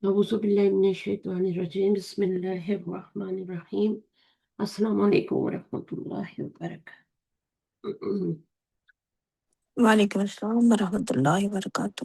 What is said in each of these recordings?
أعوذ بالله من الشيطان الرجيم بسم الله الرحمن الرحيم السلام عليكم ورحمة الله وبركاته. وعلیکم السلام ورحمۃ اللہ وبرکاتہ.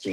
جی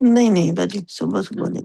نہیں باجی صبح صبح نہیں.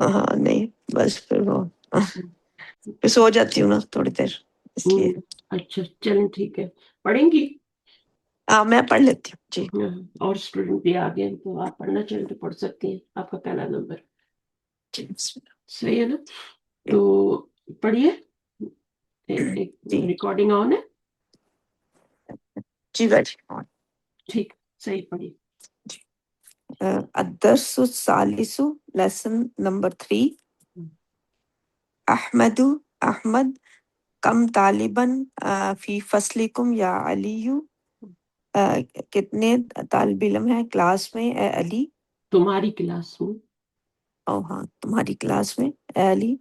ہاں نہیں بس پھر وہ پھر سو جاتی ہوں نا تھوڑی دیر اس لیے. اچھا چلیں ٹھیک ہے. پڑھیں گی؟ ہاں میں پڑھ لیتی ہوں جی. اور اسٹوڈنٹ بھی آ گئے تو آپ پڑھنا چاہیں تو پڑھ سکتی ہیں. آپ کا پہلا نمبر جی بسم اللہ. صحیح ہے نا؟ تو پڑھیے. ایک جی ریکارڈنگ آن ہے. جی باجی ٹھیک صحیح پڑھیے. الدرس الثالث لیسن نمبر 3. احمد کم طالباً فی فصلکم یا علی. کتنے طالب علم ہیں کلاس میں اے علی؟ تمہاری کلاس میں. او ہاں تمہاری کلاس میں اے علی.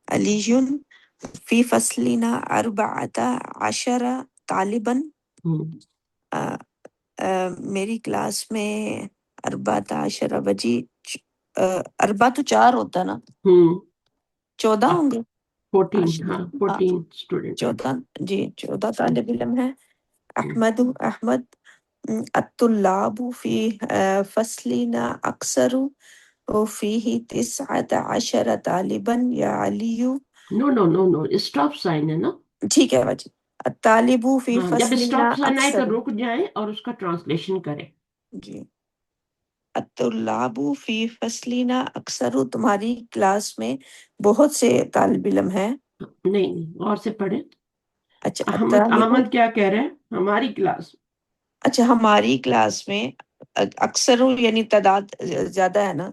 علی فی فصلنا 14 طالباً. میری کلاس میں 14 بجی. 4 تو 4 ہوتا نا. 14 ہوں گے. 14 ہاں 14 اسٹوڈنٹ. 14 جی 14 طالب علم ہیں. احمد الطلاب فی فصلنا اکثر فیہ 19 طالباً یا علی. نو نو نو نو اسٹاپ سائن ہے نا. ٹھیک ہے باجی. الطالب فی جب فصلنا اسٹاپ سائن آئے تو اکثر. رک جائیں اور اس کا ٹرانسلیشن کریں. جی الطلاب فی فصلنا اکثر تمہاری کلاس میں بہت سے طالب علم ہیں. نہیں اور سے پڑھیں. اچھا احمد کیا کہہ رہے ہیں؟ ہماری کلاس. اچھا ہماری کلاس میں اکثر یعنی تعداد زیادہ ہے نا.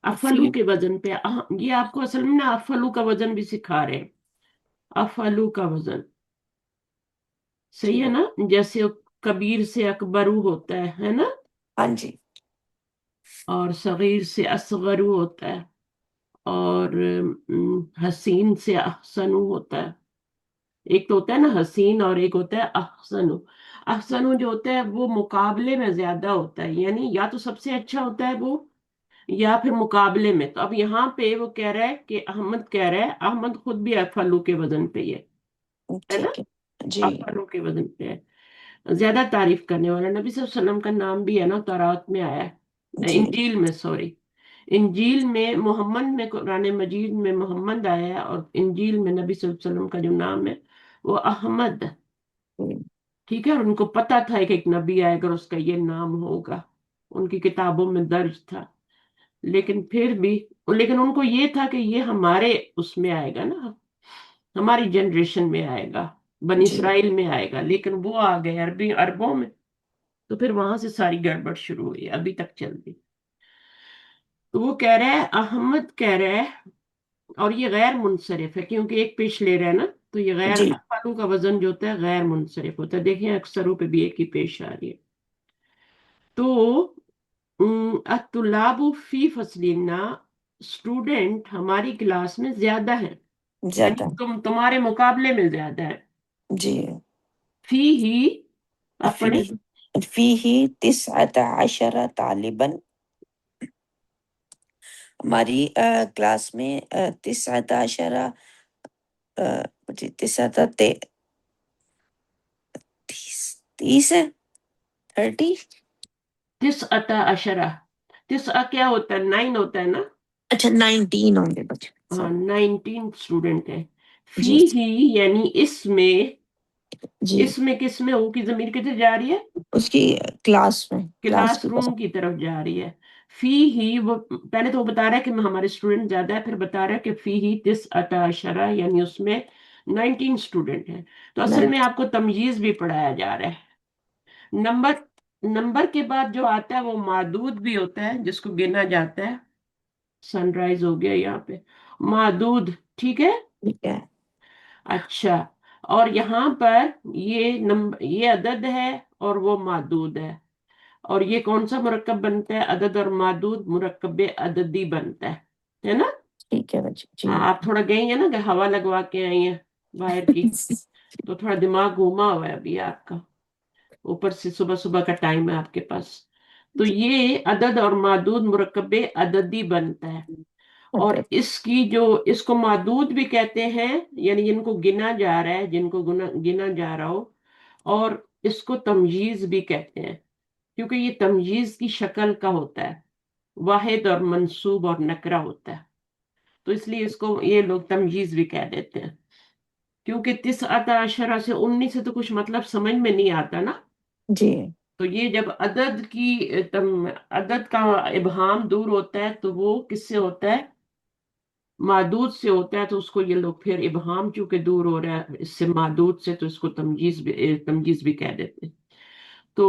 افلو کے وزن پہ یہ آپ کو اصل میں نا افلو کا وزن بھی سکھا رہے ہیں. افلو کا وزن صحیح ہے نا. جیسے کبیر سے اکبرو ہوتا ہے نا. ہاں جی. اور صغیر سے اصغرو ہوتا ہے. اور حسین سے احسنو ہوتا ہے. ایک تو ہوتا ہے نا حسین اور ایک ہوتا ہے احسنو. احسنو جو ہوتا ہے وہ مقابلے میں زیادہ ہوتا ہے. یعنی یا تو سب سے اچھا ہوتا ہے وہ یا پھر مقابلے میں. تو اب یہاں پہ وہ کہہ رہا ہے کہ احمد کہہ رہا ہے. احمد خود بھی افلو کے وزن پہ ہے نا. ٹھیک ہے جی. افلو کے وزن پہ ہے. زیادہ تعریف کرنے والا. نبی صلی اللہ علیہ وسلم کا نام بھی ہے نا تورات میں آیا ہے. جی انجیل میں سوری انجیل میں محمد میں قرآن مجید میں محمد آیا ہے. اور انجیل میں نبی صلی اللہ علیہ وسلم کا جو نام ہے وہ احمد. ٹھیک ہے. اور ان کو پتا تھا کہ ایک نبی آئے گا اس کا یہ نام ہوگا. ان کی کتابوں میں درج تھا. لیکن پھر بھی لیکن ان کو یہ تھا کہ یہ ہمارے اس میں آئے گا نا. ہماری جنریشن میں آئے گا. بنی جی اسرائیل میں آئے گا. لیکن وہ آ گئے عربوں میں. تو پھر وہاں سے ساری گڑبڑ شروع ہوئی. ابھی تک چل رہی. تو وہ کہہ رہا ہے احمد کہہ رہا ہے. اور یہ غیر منصرف ہے کیونکہ ایک پیش لے رہا ہے نا. تو یہ غیر جی افعالوں کا وزن جو ہوتا ہے غیر منصرف ہوتا ہے. دیکھیں اکثروں پہ بھی ایک ہی پیش آ رہی ہے. تو الطلاب فی فصلنا اسٹوڈنٹ ہماری کلاس میں زیادہ ہیں. یعنی زیادہ. تمہارے مقابلے میں زیادہ ہے. جی فی ہی آپ پڑھیں. فیہ 19 طالباً. ہماری کلاس میں 19 30 ہے. 30. 19 کیا ہوتا ہے؟ 9 ہوتا ہے نا. اچھا 19 ہوں گے بچے. ہاں 19 اسٹوڈنٹ ہیں. فی جی ہی یعنی اس میں. جی اس میں کس میں ہو کی ضمیر کدھر جا رہی ہے؟ اس کی کلاس میں. کلاس کی روم کی طرف جا رہی ہے. فی ہی وہ پہلے تو وہ بتا رہا ہے کہ ہمارے اسٹوڈنٹ زیادہ ہے. پھر بتا رہا ہے کہ فی ہی 19 یعنی اس میں 19 اسٹوڈنٹ ہیں. تو اصل میں آپ کو تمییز بھی پڑھایا جا رہا ہے. نمبر کے بعد جو آتا ہے وہ معدود بھی ہوتا ہے جس کو گنا جاتا ہے. سن رائز ہو گیا یہاں پہ. معدود ٹھیک ہے. ٹھیک ہے. اچھا. اور یہاں پر یہ عدد ہے اور وہ معدود ہے. اور یہ کون سا مرکب بنتا ہے؟ عدد اور معدود مرکب عددی بنتا ہے نا؟ ٹھیک ہے بچی جی۔ ہاں آپ تھوڑا گئی ہیں نا کہ ہوا لگوا کے آئی ہیں باہر کی، تو تھوڑا دماغ گھوما ہوا ہے ابھی آپ کا، اوپر سے صبح صبح کا ٹائم ہے آپ کے پاس۔ تو یہ عدد اور معدود مرکب عددی بنتا ہے، اور اس کی جو اس کو معدود بھی کہتے ہیں، یعنی جن کو گنا جا رہا ہے، جن کو گنا جا رہا ہو، اور اس کو تمجیز بھی کہتے ہیں، کیونکہ یہ تمجیز کی شکل کا ہوتا ہے، واحد اور منصوب اور نکرہ ہوتا ہے، تو اس لیے اس کو یہ لوگ تمجیز بھی کہہ دیتے ہیں، کیونکہ 19 سے 19 سے تو کچھ مطلب سمجھ میں نہیں آتا نا۔ جی تو یہ جب عدد کا ابہام دور ہوتا ہے تو وہ کس سے ہوتا ہے؟ معدود سے ہوتا ہے، تو اس کو یہ لوگ پھر ابہام چونکہ دور ہو رہا ہے اس سے معدود سے، تو اس کو تمجیز بھی کہہ دیتے ہیں۔ تو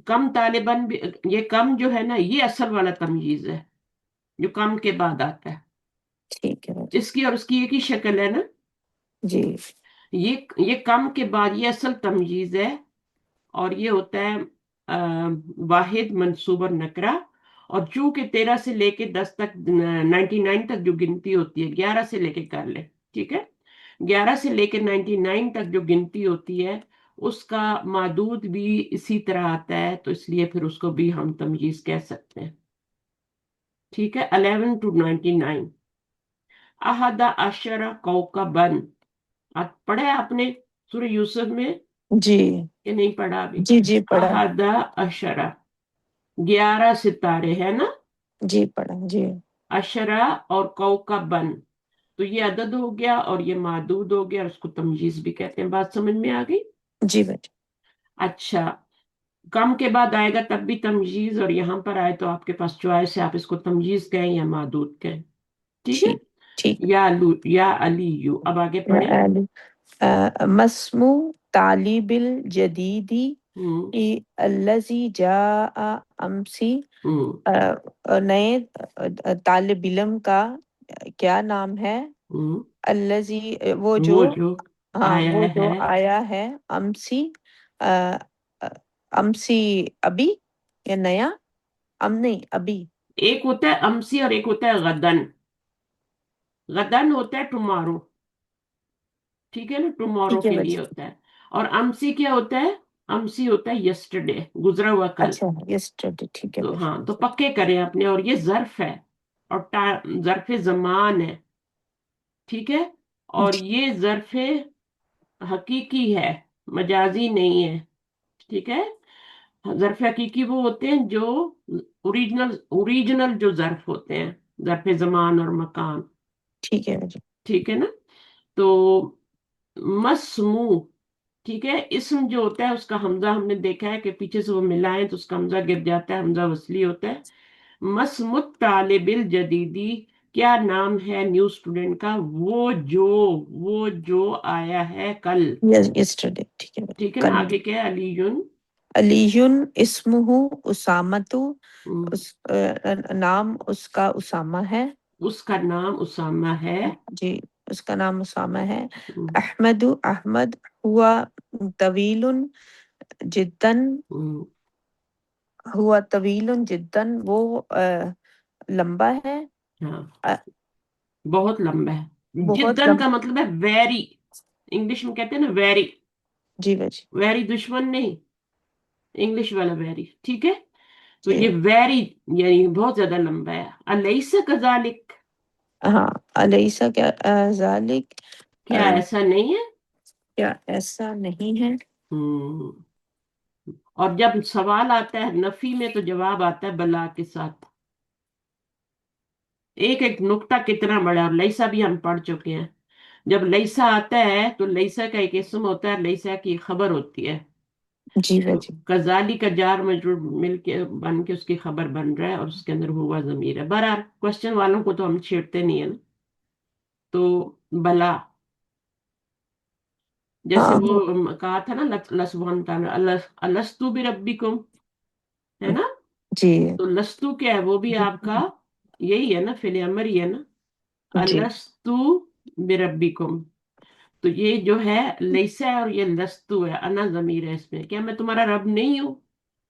کم طالباً بھی، یہ کم جو ہے نا یہ اصل والا تمجیز ہے جو کم کے بعد آتا ہے، ٹھیک ہے بچی اس کی اور اس کی ایک ہی شکل ہے نا۔ جی۔ یہ کم کے بعد یہ اصل تمجیز ہے، اور یہ ہوتا ہے واحد منصوب اور نکرہ، اور چونکہ 13 سے لے کے 10 تک 99 تک جو گنتی ہوتی ہے، 11 سے لے کے کر لے، ٹھیک ہے، 11 سے لے کے 99 تک جو گنتی ہوتی ہے اس کا معدود بھی اسی طرح آتا ہے، تو اس لیے پھر اس کو بھی ہم تمجیز کہہ سکتے ہیں، ٹھیک ہے۔ 11 to 99، احد عشر کوکبن، پڑھا آپ نے سورہ یوسف میں جی کہ نہیں پڑھا ابھی؟ جی جی پڑھا۔ احد عشرہ، 11 ستارے ہے نا، جی پڑھا جی۔ عشرہ اور کوکبن، تو یہ عدد ہو گیا اور یہ معدود ہو گیا، اور اس کو تمجیز بھی کہتے ہیں، بات سمجھ میں آ گئی؟ جی بچی اچھا، کم کے بعد آئے گا تب بھی تمجیز، اور یہاں پر آئے تو آپ کے پاس چوائس ہے، آپ اس کو تمجیز کہیں یا معدود کہیں، ٹھیک ہے۔ ٹھیک ٹھیک۔ یا علی یو، اب آگے پڑھیں۔ مسمو طالب الجدیدی ہوں الذی جاء امسی، ہوں نئے طالب علم کا کیا نام ہے؟ ہوں الذی وہ جو، وہ جو ہاں آیا وہ جو ہے، آیا ہے، امسی امسی ابھی، یا نیا، نہیں ابھی۔ ایک ہوتا ہے امسی اور ایک ہوتا ہے غدن، غدن ہوتا ہے ٹمارو، ٹھیک ہے نا، ٹمارو ٹھیک ہے کے لیے بچی۔ ہوتا ہے، اور امسی کیا ہوتا ہے؟ امسی ہوتا ہے یسٹرڈے، گزرا ہوا کل، اچھا یسٹرڈے، ٹھیک ہے تو ہاں تو بچی۔ پکے کریں اپنے، اور یہ ظرف ہے، اور ظرف زمان ہے، ٹھیک ہے، اور یہ ظرف حقیقی ہے، مجازی نہیں ہے، ٹھیک ہے۔ ظرف حقیقی وہ ہوتے ہیں جو اوریجنل جو ظرف ہوتے ہیں، ظرف زمان اور مکان، ٹھیک ہے بچی۔ ٹھیک ہے نا۔ تو مسمو، ٹھیک ہے، اسم جو ہوتا ہے اس کا حمزہ ہم نے دیکھا ہے کہ پیچھے سے وہ ملائیں تو اس کا حمزہ گر جاتا ہے، حمزہ وصلی ہوتا ہے۔ مسمت طالب الجدیدی، کیا نام ہے نیو اسٹوڈنٹ کا؟ وہ جو آیا ہے کل، یسٹرڈے، ٹھیک ہے بچی۔ ٹھیک ہے نا، کل۔ آگے کیا ہے؟ علی یون، علی اسمہ اسامۃ، اس نام اس کا اسامہ ہے، اس کا نام اسامہ ہے، جی اس کا نام اسامہ ہے۔ احمد احمد، ہوا طویل جداً، ہوا طویل جداً، وہ لمبا ہے، ہاں بہت لمبا ہے، بہت جدن کا لمبا۔ مطلب ہے ویری، انگلش میں کہتے ہیں نا ویری، جی بچی ویری دشمن نہیں، انگلش والا ویری، ٹھیک ہے، تو جی۔ یہ ویری یعنی بہت زیادہ لمبا ہے۔ الیس کذالک، ہاں علیسا کیا ذالک، کیا ایسا نہیں ہے؟ کیا ایسا نہیں ہے؟ ہم، اور جب سوال آتا ہے نفی میں تو جواب آتا ہے بلا کے ساتھ، ایک ایک نقطہ کتنا بڑا، اور لیسا بھی ہم پڑھ چکے ہیں، جب لیسا آتا ہے تو لیسا کا ایک اسم ہوتا ہے، لیسا کی خبر ہوتی ہے، جی تو بچی۔ کذالی کا جار مجرور مل کے بن کے اس کی خبر بن رہا ہے، اور اس کے اندر ہوا ضمیر ہے، بہرحال کوشچن والوں کو تو ہم چھیڑتے نہیں ہیں نا، تو بلا، جیسے ہاں وہ کہا تھا نا لسبون تھا، الستو بربکم، ہے نا، جی تو لستو کیا ہے؟ وہ بھی آپ کا یہی ہے نا، فعل امر ہی ہے نا، جی الستو بربکم، تو یہ جو ہے لیسا ہے اور یہ لستو ہے، انا ضمیر ہے اس میں، کیا میں تمہارا رب نہیں ہوں؟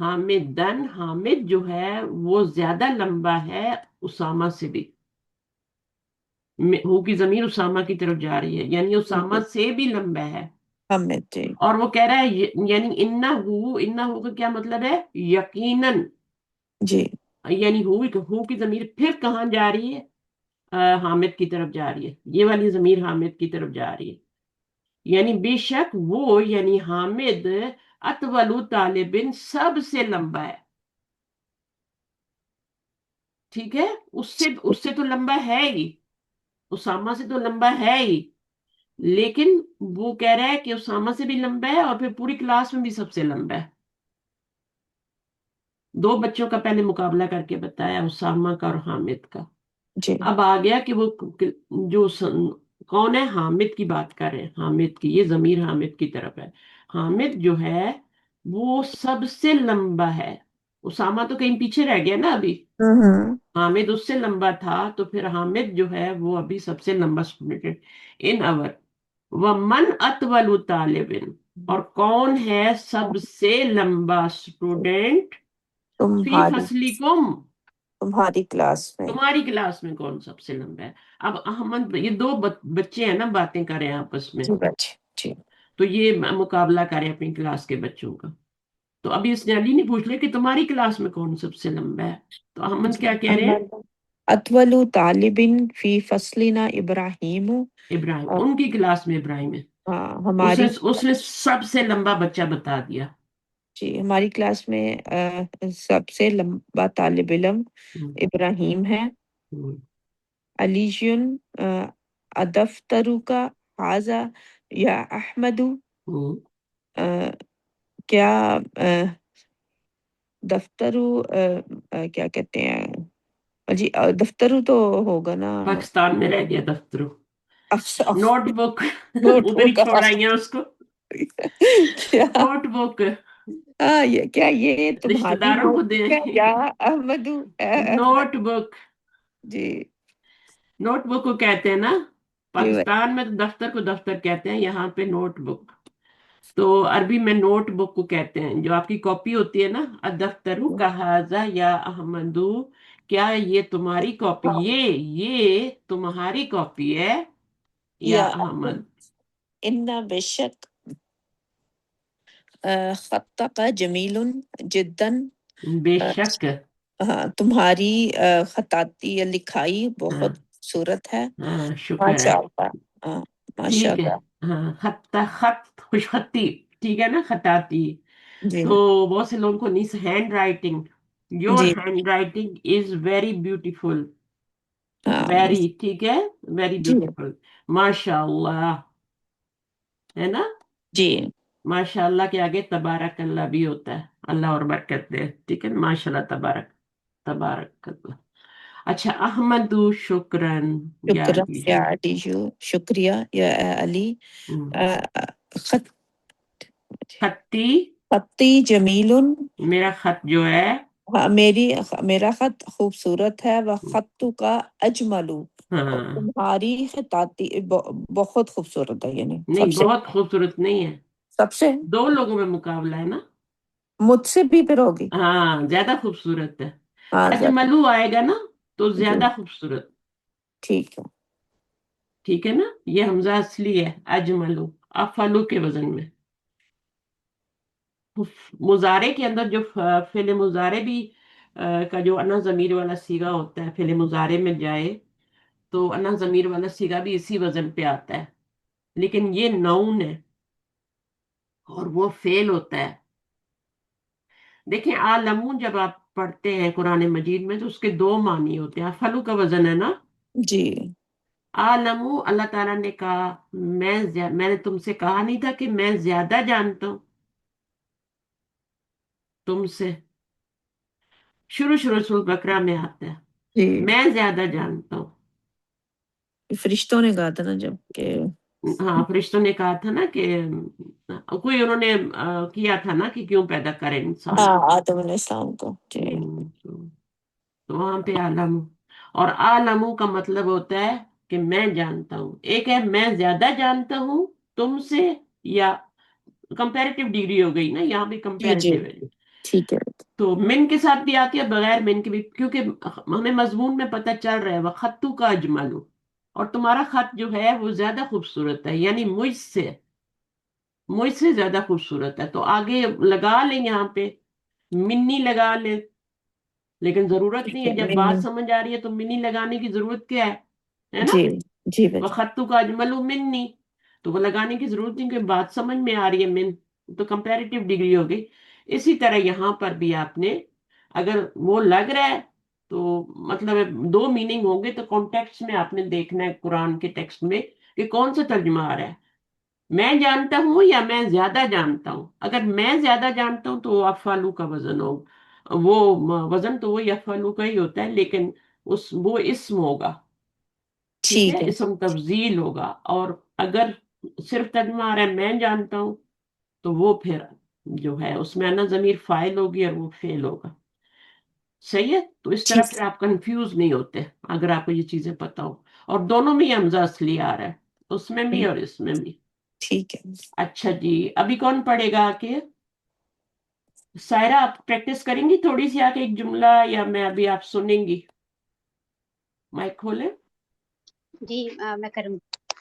حامدن، حامد جو ہے وہ زیادہ لمبا ہے اسامہ سے بھی. ہو کی ضمیر اسامہ کی طرف جا رہی ہے، یعنی اسامہ جی سے بھی لمبا ہے. حامد جی. اور وہ کہہ رہا ہے یعنی انہو کا کیا مطلب ہے؟ یقیناً. جی یعنی ہو کی ضمیر پھر کہاں جا رہی ہے؟ حامد کی طرف جا رہی ہے. یہ والی ضمیر حامد کی طرف جا رہی ہے. یعنی بے شک وہ یعنی حامد اطول طالب سب سے لمبا ہے. ٹھیک ہے. اس سے تو لمبا ہے ہی، اسامہ سے تو لمبا ہے ہی. لیکن وہ کہہ رہا ہے کہ اسامہ سے بھی لمبا ہے اور پھر پوری کلاس میں بھی سب سے لمبا ہے. دو بچوں کا پہلے مقابلہ کر کے بتایا، اسامہ کا اور حامد کا. جی. اب آ گیا کہ وہ جو کون ہے، حامد کی بات کر رہے ہیں. حامد کی، یہ ضمیر حامد کی طرف ہے. حامد جو ہے وہ سب سے لمبا ہے. اسامہ تو کہیں پیچھے رہ گیا نا ابھی. ہوں. حامد اس سے لمبا تھا، تو پھر حامد جو ہے وہ ابھی سب سے لمبا اسٹوڈنٹ ان اور. وَمَنْ أَطْوَلُ طَالِبٍ، اور کون ہے سب سے لمبا اسٹوڈنٹ؟ فی تمہاری فصلکم، تمہاری کلاس میں. تمہاری کلاس میں کون سب سے لمبا ہے؟ اب احمد، یہ دو بچے ہیں نا، باتیں کریں آپس میں، جی بچے. جی تو یہ مقابلہ کریں اپنی کلاس کے بچوں کا. تو ابھی اس نے علی نے پوچھ لیا کہ تمہاری کلاس میں کون سب سے لمبا ہے، تو احمد جی. کیا کہہ رہے ہیں؟ اطول طالب فی فصلنا ابراہیم. ابراہیم، ان کی کلاس میں ابراہیم ہے. ہاں اس نے ہماری. اس نے سب سے لمبا بچہ بتا دیا. جی ہماری کلاس میں سب سے لمبا طالب علم ہم، ابراہیم ہے. ہم، علی ادفترو کا حاضہ یا احمد. ہم. کیا دفترو کیا کہتے ہیں جی؟ دفترو تو ہوگا نا. پاکستان میں رہ گیا دفتر. نوٹ بک نوٹ ادھر ہی بک. چھوڑ آئی ہیں اس کو. کیا؟ نوٹ بک ہاں یہ کیا، یہ رشتہ تمہاری داروں نوٹ کو دیں. بک ہے یا احمد احمد؟ نوٹ بک، جی. نوٹ بک کو کہتے ہیں نا. جی پاکستان میں تو دفتر کو دفتر کہتے ہیں، یہاں پہ نوٹ بک. تو عربی میں نوٹ بک کو کہتے ہیں. جو آپ کی کاپی ہوتی ہے نا، الدفتر کہذا یا احمدو، کیا یہ تمہاری کاپی، یہ تمہاری کاپی ہے یا یا احمد؟ ان بے شک خط کا جمیل جدا. بے شک. ہاں تمہاری خطاطی یا لکھائی ہاں، بہت خوبصورت ہے. ہاں، شکر ہے. ماشاء اللہ. ہاں ماشاء ٹھیک ہے. اللہ. ہاں، خط خوش خطی. ٹھیک ہے نا، خطاطی. جی تو بہت سے لوگوں کو نہیں، ہینڈ رائٹنگ، یور جی. Handwriting is very beautiful. ہاں ویری ٹھیک ہے، ویری جی بیوٹیفل. ماشاء اللہ، ہے نا. جی. ماشاء اللہ کے آگے تبارک اللہ بھی ہوتا ہے. اللہ اور برکت دے. ٹھیک ہے، ماشاء اللہ، تبارک، تبارک اللہ. اچھا، احمد شکرن. یا شکریہ یا علی. علیجو. شکریہ یا علی. ہم، آ، خط خطی، خطی جمیل. میرا خط جو ہے. ہاں میرا خط خوبصورت ہے. وہ خط کا اجمل، اور ہاں، تمہاری خطاطی بہت خوبصورت ہے. یعنی نہیں، بہت خوبصورت نہیں ہے. سب سے دو لوگوں میں مقابلہ ہے نا. مجھ سے بھی پھر ہوگی. ہاں، زیادہ خوبصورت ہے. ہاں زیادہ. اجملو آئے گا نا تو جی زیادہ خوبصورت. ٹھیک ہے. ٹھیک ہے نا. یہ حمزہ اصلی ہے، اجملو، افلو کے وزن میں. مضارع کے اندر جو فعل مضارع بھی کا جو انا ضمیر والا صیغہ ہوتا ہے، فعل مضارع میں جائے تو انا ضمیر والا صیغہ بھی اسی وزن پہ آتا ہے. لیکن یہ نون ہے اور وہ فعل ہوتا ہے. دیکھیں، عالمون جب آپ پڑھتے ہیں قرآن مجید میں تو اس کے دو معنی ہوتے ہیں. فلو کا وزن ہے نا. جی عالمو، اللہ تعالیٰ نے کہا میں نے تم سے کہا نہیں تھا کہ میں زیادہ جانتا ہوں تم سے. شروع سورۃ بقرہ میں آتا ہے، جی. میں زیادہ جانتا ہوں. فرشتوں نے کہا تھا نا جب کہ. ہاں، فرشتوں نے کہا تھا نا کہ کوئی انہوں نے کیا تھا نا کہ کیوں پیدا کرے انسان ہاں کو. آدم علیہ السلام کو. جی تو وہاں پہ عالم، اور عالموں کا مطلب ہوتا ہے کہ میں جانتا ہوں. ایک ہے میں زیادہ جانتا ہوں تم سے، یا کمپیریٹیو ڈگری ہو گئی نا، یہاں بھی جی. جی کمپیریٹیو ہے. ٹھیک ہے. تو من کے ساتھ بھی آتی ہے، بغیر من کے بھی، کیونکہ ہمیں مضمون میں پتہ چل رہا ہے وہ خطو کا اجملو، اور تمہارا خط جو ہے وہ زیادہ خوبصورت ہے، یعنی مجھ سے زیادہ خوبصورت ہے، تو آگے لگا لیں یہاں پہ منی لگا لیں، لیکن ضرورت ٹھیک نہیں ہے، ہے. جب بات سمجھ آ رہی ہے تو منی لگانے کی ضرورت کیا ہے نا؟ جی جی وہ بچ. خطو کا اجملو منی، تو وہ لگانے کی ضرورت نہیں، کہ بات سمجھ میں آ رہی ہے من، تو کمپیریٹیو ڈگری ہو گئی. اسی طرح یہاں پر بھی آپ نے اگر وہ لگ رہا ہے تو مطلب دو میننگ ہوں گے، تو کانٹیکسٹ میں آپ نے دیکھنا ہے قرآن کے ٹیکسٹ میں کہ کون سا ترجمہ آ رہا ہے، میں جانتا ہوں یا میں زیادہ جانتا ہوں. اگر میں زیادہ جانتا ہوں تو وہ افعلو کا وزن ہوگا، وہ وزن تو وہی افعلو کا ہی ہوتا ہے، لیکن وہ اسم ہوگا. ٹھیک ہے، ٹھیک ہے. اسم تفضیل ہوگا. اور اگر صرف ترجمہ آ رہا ہے میں جانتا ہوں، تو وہ پھر جو ہے اس میں انا ضمیر فاعل ہوگی اور وہ فعل ہوگا. صحیح ہے، تو اس طرح ٹھیک. پھر آپ کنفیوز نہیں ہوتے اگر آپ کو یہ چیزیں پتا ہو. اور دونوں میں یہ حمزہ اصلی آ رہا ہے، اس میں بھی اور اس میں بھی. ٹھیک ہے. اچھا جی، ابھی کون پڑھے گا آ کے؟ سائرہ آپ پریکٹس کریں گی تھوڑی سی آ کے ایک جملہ، یا میں ابھی آپ سنیں گی؟ مائک کھولیں. جی میں کروں.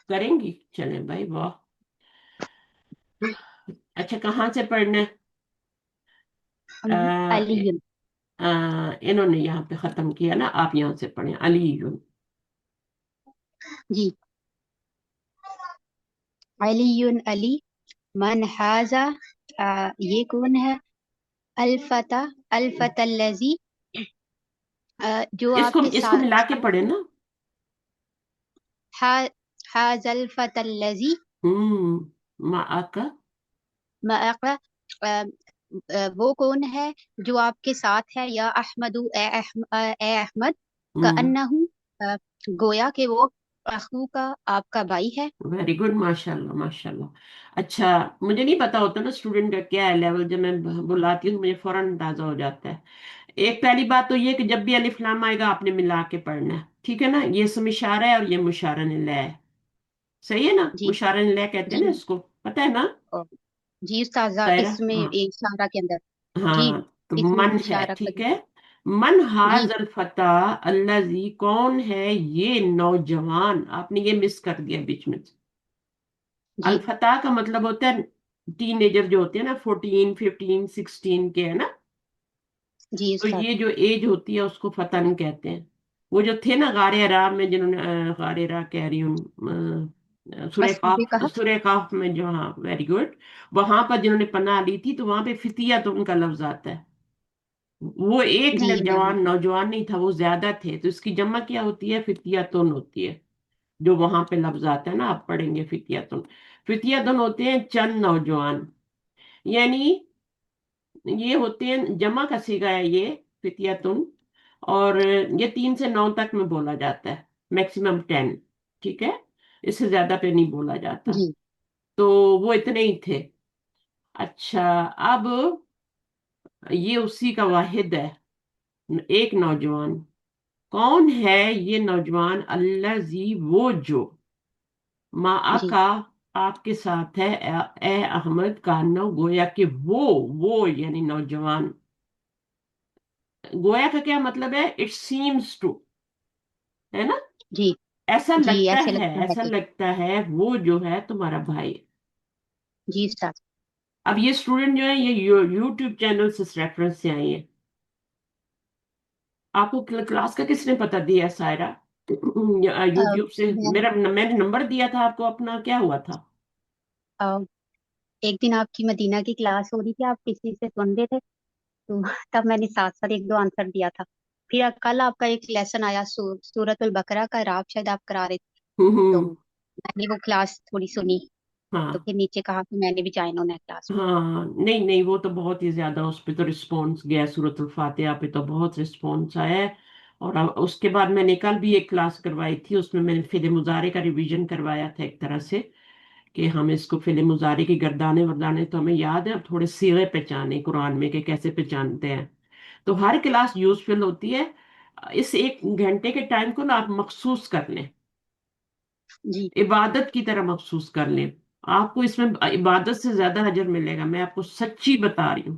کریں گی، چلیں بھائی واہ. اچھا کہاں سے پڑھنا ہے؟ علی. انہوں نے یہاں پہ ختم کیا نا، آپ یہاں سے پڑھیں علی. جی. علی علی من حاضا، یہ کون ہے؟ الفتح، الفتح الذی، جو آپ کے اس کو ساتھ ملا کے پڑھے نا. حاض الفتح الذی معک. معک، وہ کون ہے جو آپ کے ساتھ ہے، یا احمد، اے احمد، کأنہ، گویا کہ وہ اخو کا، آپ کا بھائی ہے. ویری گڈ، ماشاء اللہ ماشاء اللہ. اچھا، مجھے نہیں پتا ہوتا نا اسٹوڈنٹ کا کیا ہے لیول، جب میں بلاتی ہوں تو مجھے فوراً اندازہ ہو جاتا ہے. ایک پہلی بات تو یہ کہ جب بھی الف لام آئے گا آپ نے ملا کے پڑھنا ہے، ٹھیک ہے نا؟ یہ اسم اشارہ ہے اور یہ مشارن لہ ہے. صحیح ہے نا؟ جی مشارن لہ کہتے ہیں جی. نا اس کو، پتہ ہے نا جی استاذہ، سائرہ؟ اس میں ہاں اشارہ کے اندر. جی، ہاں، تو اس میں من ہے، اشارہ ٹھیک کر. ہے. من جی حاز الفتح الذی، کون ہے یہ نوجوان؟ آپ نے یہ مس کر دیا بیچ میں. جی الفتح کا مطلب ہوتا ہے ٹین ایجر جو ہوتے ہیں نا، 14 15 16 کے، ہے نا؟ جی تو استاد. یہ جو ایج ہوتی ہے اس کو فتن کہتے ہیں. وہ جو تھے نا غار ہرا میں، جنہوں نے غار ہرا کہہ رہی ہوں، سورہ بس بھی قاف، کہا. سورہ قاف میں جو، ہاں ویری گڈ، وہاں پر جنہوں نے پناہ لی تھی، تو وہاں پہ فتیہ تو ان کا لفظ آتا ہے. وہ ایک جی میں نے. نوجوان نہیں تھا، وہ زیادہ تھے، تو اس کی جمع کیا ہوتی ہے؟ فتیاتن ہوتی ہے. جو وہاں پہ لفظ آتا ہے نا، آپ پڑھیں گے فتیاتن. فتیاتن ہوتے ہیں چند نوجوان، یعنی یہ ہوتے ہیں، جمع کا صیغہ ہے یہ فتیاتن، اور یہ 3 سے 9 تک میں بولا جاتا ہے، میکسیمم 10. ٹھیک ہے، اس سے زیادہ پہ نہیں بولا جاتا. جی تو وہ اتنے ہی تھے. اچھا، اب یہ اسی کا واحد ہے، ایک نوجوان. کون ہے یہ نوجوان؟ الذی، وہ جو، جی کا آپ کے ساتھ ہے، اے احمد، کانو، گویا کہ وہ یعنی نوجوان. گویا کا کیا مطلب ہے؟ اٹ سیمس ٹو، ہے نا؟ جی ایسا جی لگتا ایسے ہے، لگتا ہے ایسا کہ. لگتا ہے وہ جو ہے تمہارا بھائی. جی استاد. اب یہ اسٹوڈنٹ جو ہے یہ یوٹیوب چینل سے ریفرنس سے آئی ہے. آپ کو کلاس کا کس نے پتہ دیا سائرہ؟ یوٹیوب سے؟ میں میں نے نمبر دیا تھا آپ کو اپنا، کیا ہوا تھا؟ ایک دن آپ کی مدینہ کی کلاس ہو رہی تھی، آپ کسی سے سن رہے تھے، تو تب میں نے ساتھ ساتھ ایک دو آنسر دیا تھا. پھر کل آپ کا ایک لیسن آیا، سورۃ البقرہ کا راب شاید آپ کرا رہے تھے، تو میں نے وہ کلاس تھوڑی سنی، ہاں تو پھر نیچے کہا کہ میں نے بھی جوائن ہونا ہے کلاس میں. ہاں، نہیں نہیں، وہ تو بہت ہی زیادہ اس پہ تو رسپانس گیا، سورۃ الفاتحہ پہ تو بہت رسپانس آیا ہے. اور اس کے بعد میں نے کل بھی ایک کلاس کروائی تھی، اس میں میں نے فعل مضارع کا ریویژن کروایا تھا ایک طرح سے، کہ ہم اس کو فعل مضارع کی گردانے وردانے تو ہمیں یاد ہے، اب تھوڑے صیغے پہچانے قرآن میں کہ کیسے پہچانتے ہیں. تو ہر کلاس یوزفل ہوتی ہے. اس 1 گھنٹے کے ٹائم کو نا آپ مخصوص کر لیں، جی عبادت کی طرح مخصوص کر لیں. آپ کو اس میں عبادت سے زیادہ اجر ملے گا، میں آپ کو سچی بتا رہی ہوں.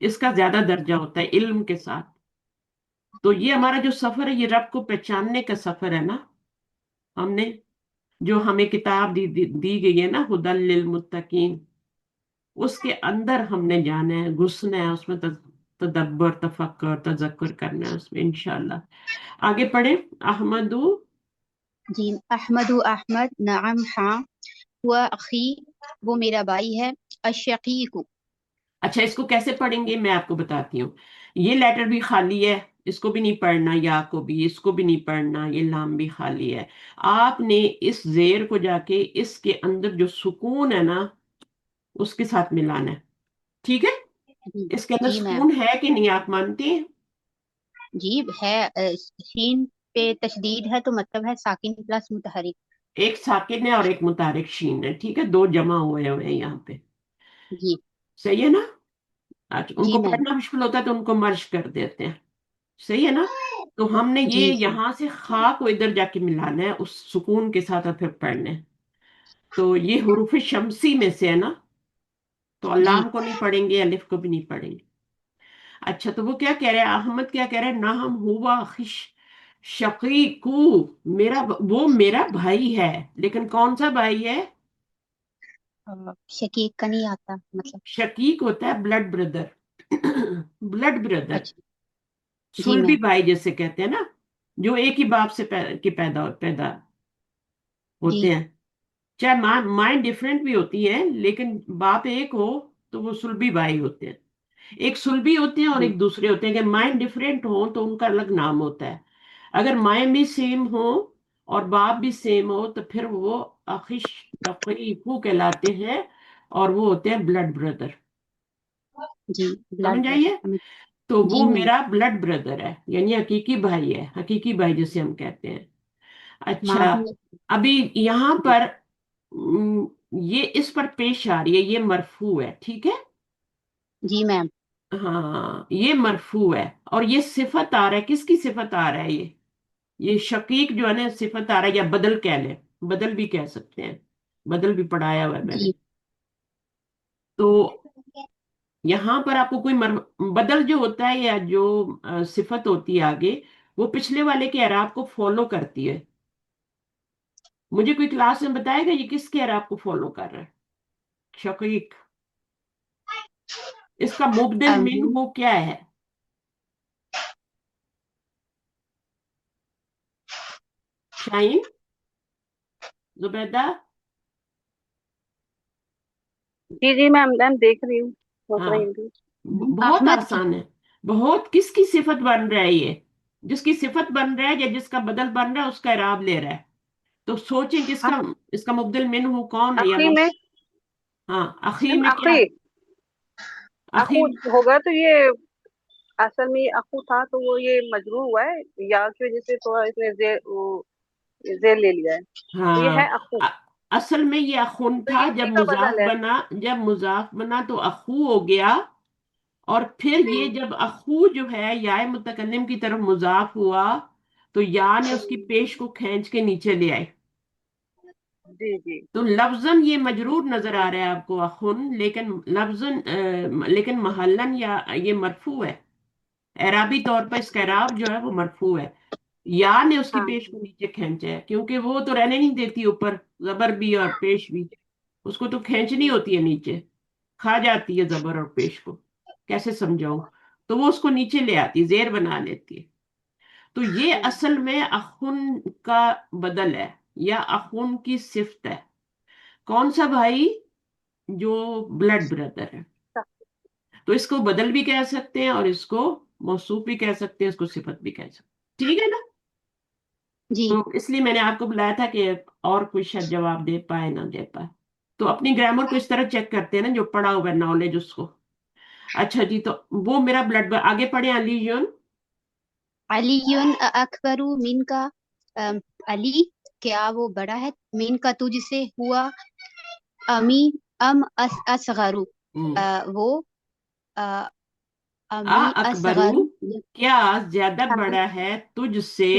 اس کا زیادہ درجہ ہوتا ہے علم کے ساتھ. تو یہ ہمارا جو سفر ہے یہ رب کو پہچاننے کا سفر ہے نا. ہم نے جو ہمیں کتاب دی گئی ہے نا، ہدی للمتقین، اس کے اندر ہم نے جانا ہے، گھسنا ہے اس میں، تدبر، تفکر، تذکر کرنا ہے اس میں انشاءاللہ. آگے پڑھیں. احمدو. جی، احمد نعم، ہاں، ہوا اخی، وہ میرا بھائی ہے، الشقیق. اچھا، اس کو کیسے پڑھیں گے میں آپ کو بتاتی ہوں. یہ لیٹر بھی خالی ہے، اس کو بھی نہیں پڑھنا، یا کو بھی، اس کو بھی نہیں پڑھنا، یہ لام بھی خالی ہے. آپ نے اس زیر کو جا کے اس کے اندر جو سکون ہے نا اس کے ساتھ ملانا ہے. ٹھیک ہے؟ جی اس کے اندر جی میم. سکون ہے کہ نہیں، آپ مانتے ہیں؟ جی ہے، شین پہ تشدید ہے تو مطلب ہے ساکن پلس متحرک. ایک ساکن ہے اور ایک متحرک شین ہے. ٹھیک ہے، 2 جمع ہوئے ہیں یہاں پہ. جی صحیح ہے نا؟ اچھا، ان جی کو میم. پڑھنا مشکل ہوتا ہے تو ان کو مرج کر دیتے ہیں. صحیح ہے نا؟ تو ہم نے جی یہ جی یہاں سے خا کو ادھر جا کے ملانا ہے اس سکون کے ساتھ اور پھر پڑھنا ہے. تو یہ حروف شمسی میں سے ہے نا، تو جی. اللہ کو نہیں پڑھیں گے، الف کو بھی نہیں پڑھیں گے. اچھا، تو وہ کیا کہہ رہے ہیں احمد، کیا کہہ رہے ہیں؟ نہ ہم ہوا خش شقیقو، وہ میرا بھائی ہے. لیکن کون سا بھائی ہے؟ شکیق کا نہیں آتا مطلب. شقیق ہوتا ہے بلڈ بردر. بلڈ بردر، اچھا. جی سلبی میم. بھائی جیسے کہتے ہیں نا، جو ایک ہی باپ سے پیدا جی ہوتے ہیں. چاہے مائیں ڈفرینٹ بھی ہوتی ہیں لیکن باپ ایک ہو تو وہ سلبی بھائی ہوتے ہیں. ایک سلبی ہوتے ہیں اور جی ایک دوسرے ہوتے ہیں. کہ مائیں ڈفرینٹ ہوں تو ان کا الگ نام ہوتا ہے. اگر مائیں بھی سیم ہوں اور باپ بھی سیم ہو تو پھر وہ اخش شقیقو کہلاتے ہیں، اور وہ ہوتے ہیں بلڈ بردر. جی. بلڈ سمجھ بردر آئیے؟ سمجھ. تو جی وہ میم. میرا بلڈ بردر ہے، یعنی حقیقی بھائی ہے، حقیقی بھائی جسے ہم کہتے ہیں. اچھا، ماہی. ابھی یہاں جی پر م، یہ اس پر پیش آ رہی ہے، یہ مرفوع ہے. ٹھیک ہے؟ جی میم. ہاں، یہ مرفوع ہے. اور یہ صفت آ رہا ہے، کس کی صفت آ رہا ہے؟ یہ شقیق جو ہے نا صفت آ رہا ہے، یا بدل کہہ لیں، بدل بھی کہہ سکتے ہیں، بدل بھی پڑھایا ہوا ہے میں نے. جی تو یہاں پر آپ کو کوئی بدل جو ہوتا ہے یا جو صفت ہوتی ہے آگے، وہ پچھلے والے کے اعراب کو فالو کرتی ہے. مجھے کوئی کلاس میں بتائے گا یہ کس کے اعراب کو فالو کر رہا ہے؟ شقیق. اس کا مبدل من امی. وہ کیا ہے؟ شاہین، زبیدہ. جی جی میم دیکھ رہی ہوں، سوچ ہاں، رہی تھی. بہت احمد کی. آسان ہے. بہت، کس کی صفت بن رہا ہے یہ؟ جس کی صفت بن رہا ہے یا جس کا بدل بن رہا ہے اس کا اعراب لے رہا ہے. تو سوچیں کس کا، اس کا مبدل من ہو کون ہے، یا اخی وہ. میں. ہاں، اخی میم میں کیا؟ اخی اخی. اخو ہوگا تو یہ اصل میں یہ اخو تھا تو وہ یہ مجرور ہوا ہے یا کی وجہ سے تھوڑا اس نے زیر لے لیا ہے، تو یہ ہاں، ہے اخو. اصل میں یہ اخون تو تھا. یہ جب اسی کا مضاف بدل ہے. بنا، جب مضاف بنا تو اخو ہو گیا. اور پھر یہ جب اخو جو ہے یا متکلم کی طرف مضاف ہوا تو یا نے اس کی پیش کو کھینچ کے نیچے لے آئے. جی جی. تو لفظاً یہ مجرور نظر آ رہا ہے آپ کو اخن، لیکن لفظاً لیکن محلن یا یہ مرفوع ہے. اعرابی طور پر اس کا اعراب جو ہے وہ مرفوع ہے. یا نے اس کی ہاں پیش کو نیچے کھینچا ہے کیونکہ وہ تو رہنے نہیں دیتی اوپر، زبر بھی اور پیش بھی. اس کو تو کھینچنی ہوتی ہے نیچے، کھا جاتی ہے زبر اور پیش کو. کیسے سمجھاؤں؟ تو وہ اس کو نیچے لے آتی، زیر بنا لیتی ہے. تو یہ اصل میں اخن کا بدل ہے یا اخن کی صفت ہے. کون سا بھائی؟ جو بلڈ بردر ہے. تو اس کو بدل بھی کہہ سکتے ہیں اور اس کو موصوف بھی کہہ سکتے ہیں، اس کو صفت بھی کہہ سکتے ہیں. ٹھیک ہے نا؟ جی تو اس لیے میں نے آپ کو بلایا تھا کہ اور کوئی شاید جواب دے پائے نہ دے پائے. تو اپنی گرامر کو اس طرح چیک کرتے ہیں نا، جو پڑھا ہوا ہے نالج اس کو. اچھا جی، تو وہ میرا بلڈ آگے پڑھیں. علی جون. علی اکبر من کا. علی کیا وہ بڑا ہے، من کا تجھ سے، ہوا امی اصغرو، ہم، وہ آ، آ امی اکبرو، اصغرو. کیا زیادہ بڑا ہے تجھ سے؟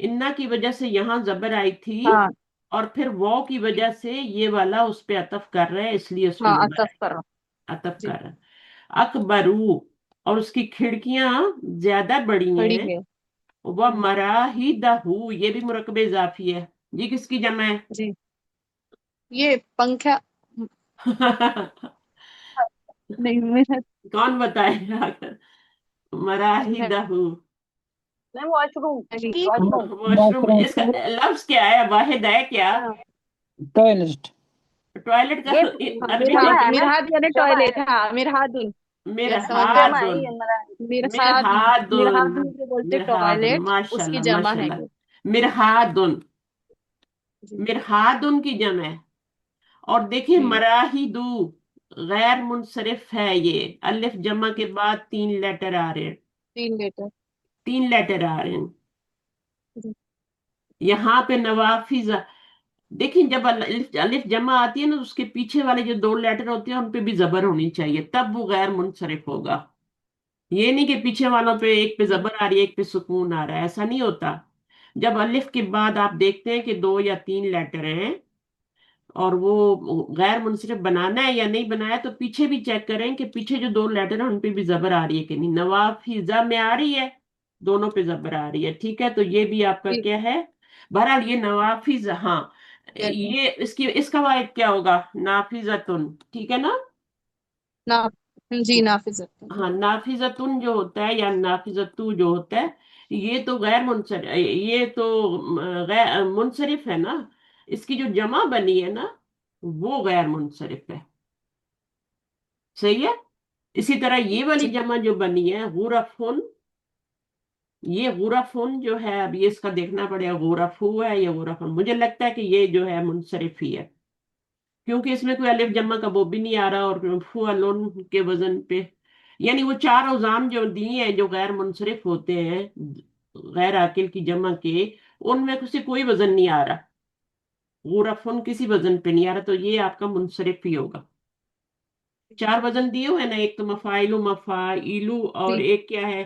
انا کی وجہ سے یہاں زبر آئی تھی، ہاں اور پھر واو کی جی وجہ سے یہ والا اس پہ عطف کر رہے ہیں، اس لیے اس پہ ہاں زبر عطف آئی، کر رہا عطف جی کر رہا ہے۔ اکبرو، اور اس کی کھڑکیاں زیادہ بڑی بڑی ہیں، ہے وہ مراحیدہ، یہ بھی مرکب اضافی ہے، یہ کس کی جمع ہے؟ جی یہ پنکھا نہیں میرا کون بتائے گا؟ مراحیدہ، نہیں واش روم، جی واش روم. واش روم، اس کا لفظ کیا ہے؟ واحد ہے کیا؟ ٹوائلٹ. ٹوائلٹ کا یہ عربی میں جمع ہے نا، مرحاد یعنی جمع ٹوائلٹ، ہے، ہاں مرحادن، یس سمجھ گئے، جمع ہے مرحادن، یہ میرا. مرحادن، مرحادن، مرحادن جو بولتے مرحادن، ٹوائلٹ، ماشاء اس کی اللہ جمع ماشاء ہے اللہ، یہ مرحادن، جی مرحادن کی جمع ہے۔ اور دیکھیں جی مراحیدو غیر منصرف ہے، یہ الف جمع کے بعد تین لیٹر آ رہے ہیں، 3 لیٹر تین لیٹر آ رہے ہیں جی یہاں پہ نوافذ۔ دیکھیں جب الف الف جمع آتی ہے نا، اس کے پیچھے والے جو دو لیٹر ہوتے ہیں ان پہ بھی زبر ہونی چاہیے، تب وہ غیر منصرف ہوگا۔ یہ نہیں کہ پیچھے والوں پہ ایک پہ جی زبر آ رہی ہے ایک پہ سکون آ رہا ہے، ایسا نہیں ہوتا۔ جب الف کے بعد آپ دیکھتے ہیں کہ دو یا تین لیٹر ہیں اور وہ غیر منصرف بنانا ہے یا نہیں بنایا، تو پیچھے بھی چیک کریں کہ پیچھے جو دو لیٹر ہیں ان پہ بھی زبر آ رہی ہے کہ نہیں۔ نوافذہ میں آ رہی ہے، دونوں پہ زبر آ رہی ہے، ٹھیک ہے، تو یہ بھی آپ کا جی کیا ہے؟ بہرحال یہ نوافذ، ہاں، yes. یہ اس کا واحد کیا ہوگا؟ نافذتن، ٹھیک ہے نا؟ نا جی نافذ ہے ہاں، نافذتن جو ہوتا ہے یا نافذتو جو ہوتا ہے، یہ تو غیر منصرف، یہ تو غیر منصرف ہے نا، اس کی جو جمع بنی ہے نا وہ غیر منصرف ہے، صحیح ہے۔ اسی طرح یہ والی جی جمع جو بنی ہے غرفن، یہ غرفن جو ہے، اب یہ اس کا دیکھنا پڑے گا غرفو ہے یا غرفن، مجھے لگتا ہے کہ یہ جو ہے منصرف ہی ہے، کیونکہ اس میں کوئی الف جمع کا وہ بھی نہیں آ رہا، اور فعلن کے وزن پہ، یعنی وہ چار اوزان جو دیے ہیں جو غیر منصرف ہوتے ہیں غیر عاقل کی جمع کے، ان میں سے کوئی وزن نہیں آ رہا، غرفن کسی وزن پہ نہیں آ رہا، تو یہ آپ کا منصرف ہی ہوگا۔ چار وزن دیے ہوئے نا، ایک تو مفائلو، مفائلو، اور جی ایک کیا ہے؟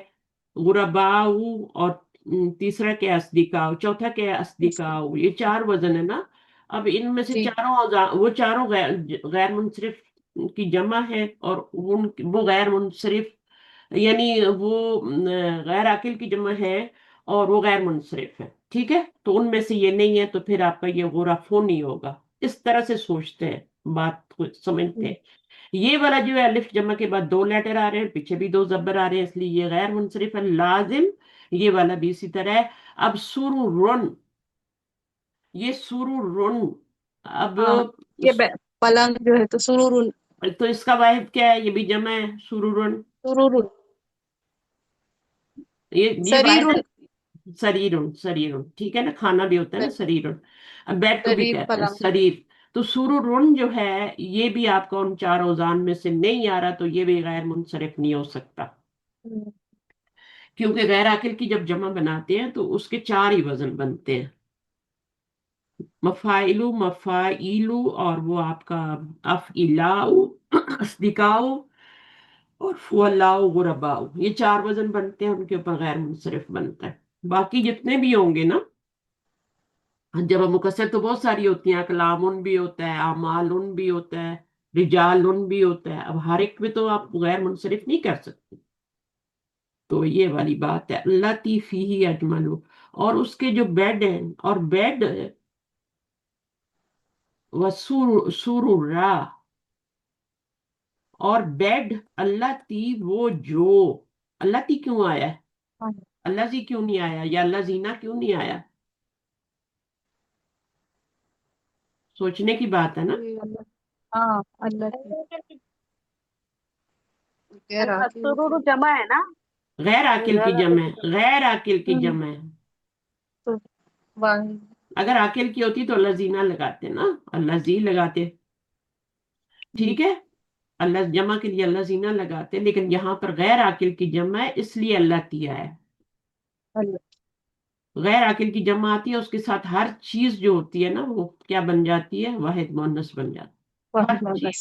غرباؤ، اور تیسرا کیا ہے؟ اصدقاؤ، چوتھا کیا ہے؟ اصدقاؤ، یہ چار وزن ہے نا۔ اب ان میں سے جی چاروں وہ چاروں غیر منصرف کی جمع ہے، اور وہ غیر منصرف، یعنی وہ غیر عاقل کی جمع ہے اور وہ غیر منصرف ہے، ٹھیک ہے، تو ان میں سے یہ نہیں ہے، تو پھر آپ کا یہ غرفو نہیں ہوگا۔ اس طرح سے سوچتے ہیں، بات کو سمجھتے ہیں۔ یہ والا جو ہے الف جمع کے بعد دو لیٹر آ رہے ہیں، پیچھے بھی دو زبر آ رہے ہیں، اس لیے یہ غیر منصرف ہے۔ لازم یہ والا بھی اسی طرح ہے۔ اب سرورن، یہ سرورن، اب ہاں یہ پلنگ جو ہے تو سرور تو اس کا واحد کیا ہے؟ یہ بھی جمع ہے، سرورن، سرور یہ سریر واحد ہے، سریرن، سریرن، ٹھیک ہے نا، کھانا بھی ہوتا ہے نا سریرن، اب بیڈ کو بھی سریر کہتے ہیں پلنگ سریر۔ تو سرورن جو ہے یہ بھی آپ کا ان چار اوزان میں سے نہیں آ رہا، تو یہ بھی غیر منصرف نہیں ہو سکتا، کیونکہ غیر عاقل کی جب جمع بناتے ہیں تو اس کے چار ہی وزن بنتے ہیں، مفائلو، مفائلو، اور وہ آپ کا افعلاؤ، اصدقاؤ، اور فعلاؤ، غرباؤ، یہ چار وزن بنتے ہیں، ان کے اوپر غیر منصرف بنتا ہے۔ باقی جتنے بھی ہوں گے نا، جب مکسر تو بہت ساری ہوتی ہیں، اقلام بھی ہوتا ہے، اعمال بھی ہوتا ہے، رجال بھی ہوتا ہے، اب ہر ایک میں تو آپ غیر منصرف نہیں کر سکتے، تو یہ والی بات ہے۔ اللہ فی ہی اجملو، اور اس کے جو بیڈ ہیں، اور بیڈ وسورا، اور بیڈ اللہ تی، وہ جو، اللہ تی کیوں آیا ہے؟ اللہ زی کیوں نہیں آیا، یا اللہ زینا کیوں نہیں آیا؟ سوچنے کی بات ہے نا۔ ہاں اللہ سرور جمع ہے نا، غیر عاقل کی غیر جمع عاقل ہے، کی جمع. غیر عاقل کی جمع ہے، تو واحد اگر عاقل کی ہوتی تو اللہ زینا لگاتے نا، اللہ زی لگاتے، ٹھیک ہے، اللہ جمع کے لیے اللہ زینا لگاتے، لیکن یہاں پر غیر عاقل کی جمع ہے اس لیے اللہ تیا ہے۔ اللہ غیر عاقل کی جمع آتی ہے، اس کے ساتھ ہر چیز جو ہوتی ہے نا وہ کیا بن جاتی ہے؟ واحد مؤنث بن جاتی ہے، ہر واحد چیز، بس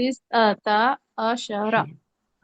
تسعة عشر.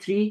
3।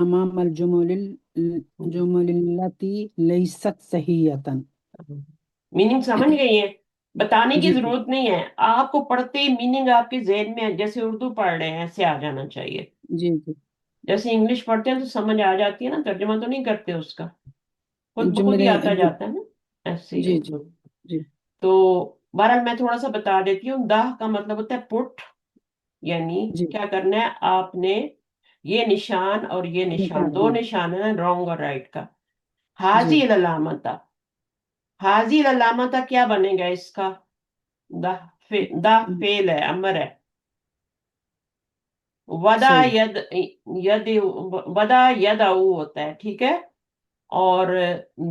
امام الجمل التي لیست صحیحتا. میننگ سمجھ گئی ہیں؟ بتانے کی جی ضرورت نہیں ہے، آپ کو پڑھتے ہی میننگ آپ کے ذہن میں جیسے اردو پڑھ رہے ہیں ایسے آ جانا چاہیے. جی جی. جیسے انگلش پڑھتے ہیں تو سمجھ آ جاتی ہے نا، ترجمہ تو نہیں کرتے اس کا، خود جو بخود ہی میرے آتا جاتا ہے نا، ایسے ہی جی جی اردو. جی تو بہرحال میں تھوڑا سا بتا دیتی ہوں. داہ کا مطلب ہوتا ہے پٹ، یعنی جی. کیا کرنا ہے آپ نے، یہ نشان اور یہ نشان، دو ہاں نشان ہے رونگ اور رائٹ کا. جی حاضی العلامتا، حاضی العلامتا کیا بنے گا اس کا؟ دا فعل ہے، امر ہے. ودا صحیح. ید ید ودا ید ہوتا ہے، ٹھیک ہے. اور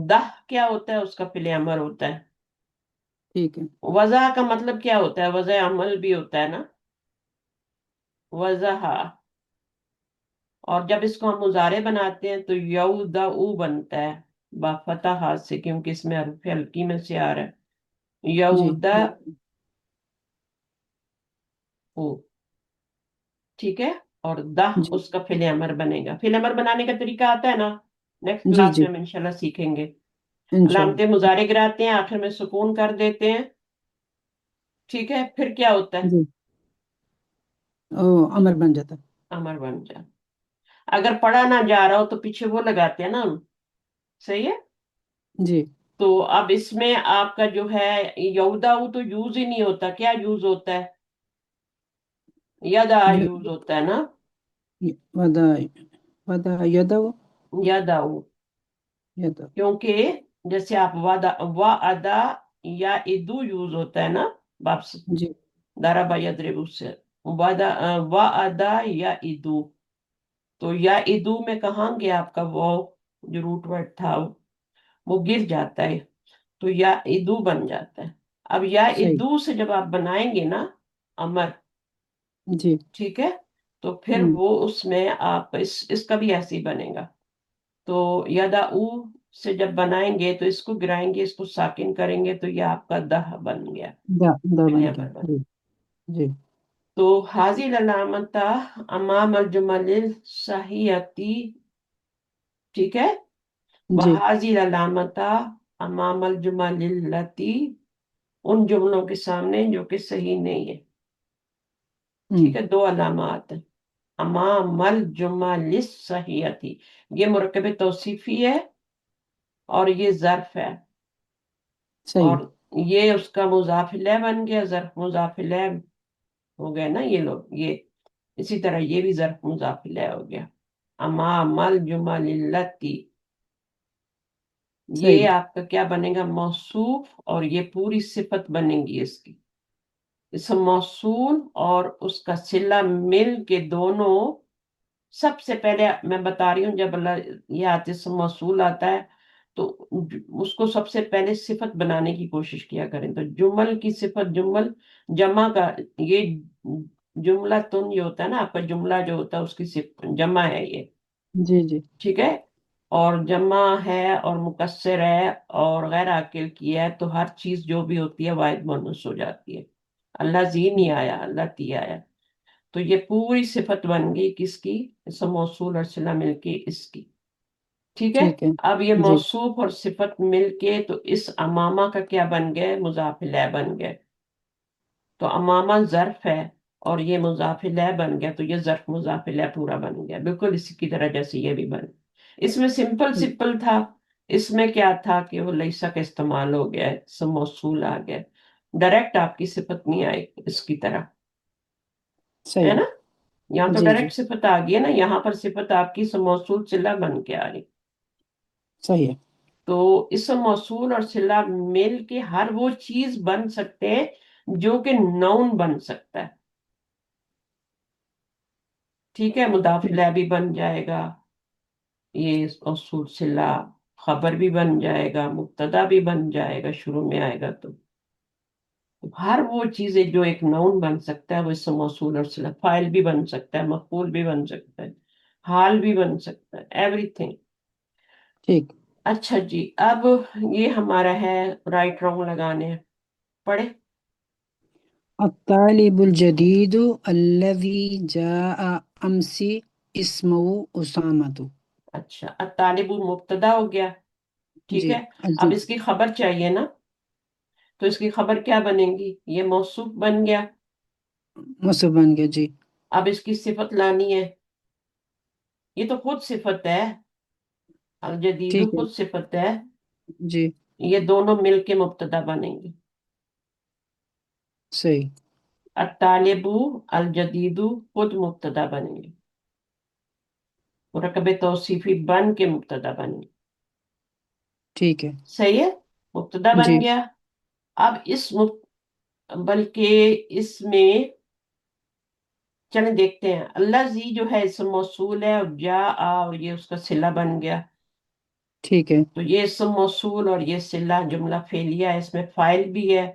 دہ کیا ہوتا ہے؟ اس کا فعل امر ہوتا ہے. ٹھیک ہے. وضع کا مطلب کیا ہوتا ہے؟ وضع عمل بھی ہوتا ہے نا، وضع. اور جب اس کو ہم مضارع بناتے ہیں تو یودعو بنتا ہے با فتح ہاتھ سے، کیونکہ اس میں حرف ہلکی میں سے آ رہا ہے. جی یودعو، ٹھیک ہے. اور دہ جی اس کا فعل امر بنے گا. فعل امر بنانے کا طریقہ آتا ہے نا، نیکسٹ جی کلاس جی میں ہم انشاءاللہ سیکھیں گے. انشاءاللہ. علامت مضارع گراتے ہیں، آخر میں سکون کر دیتے ہیں، ٹھیک ہے. پھر کیا ہوتا ہے؟ جی امر بن جاتا. امر بن جائے. اگر پڑھا نہ جا رہا ہو تو پیچھے وہ لگاتے ہیں نا ہم، صحیح ہے. جی تو اب اس میں آپ کا جو ہے یودعو تو یوز ہی نہیں ہوتا. کیا یوز ہوتا ہے؟ یدا یوز ہوتا ہے نا، ودا ودا یدو یدعو. یدو. کیونکہ جیسے آپ وعدہ یا ادو یوز ہوتا ہے نا، واپس جی ضرب یضرب سے وعدہ یا ادو. تو یا ادو میں کہاں گیا آپ کا وہ جو روٹ ورڈ تھا وہ گر جاتا ہے، تو یا ادو بن جاتا ہے. اب یا صحیح. ادو سے جب آپ بنائیں گے نا امر، جی. ٹھیک ہے، تو پھر وہ اس میں آپ اس کا بھی ایسے ہی بنے گا. تو یدعو سے جب بنائیں گے تو اس کو گرائیں گے، اس کو ساکن کریں گے، تو یہ آپ کا دہ بن گیا، دا فعل بن امر گیا. بن. جی جی تو حاضی العلامت امام الجمل الصحیحتی، ٹھیک ہے. جی وحاضی العلامت امام الجمل التی، ان جملوں کے سامنے جو کہ صحیح نہیں ہے، ٹھیک ہے. دو علامات ہیں. امام الجمل الصحیحتی، یہ مرکب توصیفی ہے اور یہ ظرف ہے. صحیح. اور یہ اس کا مضاف الیہ بن گیا، ظرف مضاف الیہ ہو گئے نا یہ لوگ. یہ اسی طرح یہ بھی ظرف مضاف الیہ ہو گیا. امام الجمل التی، صحیح. یہ آپ کا کیا بنے گا؟ موصوف، اور یہ پوری صفت بنے گی اس کی. اسم موصول اور اس کا صلہ مل کے دونوں. سب سے پہلے میں بتا رہی ہوں، جب یہ اسم موصول آتا ہے تو اس کو سب سے پہلے صفت بنانے کی کوشش کیا کریں. تو جمل کی صفت، جمل جمع کا، یہ جملہ تن جو ہوتا ہے نا آپ کا، جملہ جو ہوتا ہے اس کی صفت جمع ہے یہ، جی جی ٹھیک ہے. اور جمع ہے اور مکسر ہے اور غیر عاقل کی ہے، تو ہر چیز جو بھی ہوتی ہے واحد مونث ہو جاتی ہے. اللہ زی نہیں آیا، اللہ تی آیا. تو یہ پوری صفت بن گئی کس کی؟ اسم موصول اور صلہ مل کے اس کی، ٹھیک ہے. ٹھیک ہے. اب یہ جی موصوف اور صفت مل کے تو اس امامہ کا کیا بن گئے؟ مضاف الیہ بن گئے. تو امامہ ظرف ہے اور یہ مضاف الیہ بن گیا، تو یہ ظرف مضاف الیہ پورا بن گیا، بالکل اسی کی طرح جیسے یہ بھی بن. اس میں سمپل تھا. اس میں کیا تھا کہ وہ لیسا کا استعمال ہو گیا، اسم موصول آ گیا، ڈائریکٹ آپ کی صفت نہیں آئی اس کی طرح، ہے صحیح. نا. یہاں تو جی جی ڈائریکٹ صفت آ گئی ہے نا، یہاں پر صفت آپ کی اسم موصول صلہ بن کے آ رہی. صحیح ہے. تو اسم موصول اور صلہ مل کے ہر وہ چیز بن سکتے ہیں جو کہ نون بن سکتا ہے، ٹھیک ہے. مضاف الیہ بھی بن جائے گا، یہ موصول صلہ خبر بھی بن جائے گا، مبتدا بھی بن جائے گا، شروع میں آئے گا. تو ہر وہ چیزیں جو ایک نون بن سکتا ہے وہ اسم موصول اور صلہ. فاعل بھی بن سکتا ہے، مفعول بھی بن سکتا ہے، حال بھی بن سکتا ہے، ایوری تھنگ. ٹھیک. اچھا جی، اب یہ ہمارا ہے رائٹ رانگ لگانے. پڑھے. الطالب الجدید الذي جاء أمس اسمه أسامة. اچھا، الطالب مبتدا ہو گیا، ٹھیک جی ہے. جی اب اس کی خبر چاہیے نا، تو اس کی خبر کیا بنے گی؟ یہ موصوف بن گیا. موصوف بن گیا. جی اب اس کی صفت لانی ہے. یہ تو خود صفت ہے، الجدید ٹھیک ہے. خود صفت ہے. جی یہ دونوں مل کے مبتدا بنیں گے. صحیح. الطالب الجدید خود مبتدا بنیں گے، مرکب توصیفی بن کے مبتدا بنیں گے. ٹھیک ہے. صحیح ہے، مبتدا جی بن گیا. اب بلکہ اس میں چلیں دیکھتے ہیں. اللہ زی جو ہے اسم موصول ہے، اور جا اور یہ اس کا صلہ بن گیا. ٹھیک ہے. تو یہ اسم موصول اور یہ صلہ جملہ فعلیہ ہے، اس میں فاعل بھی ہے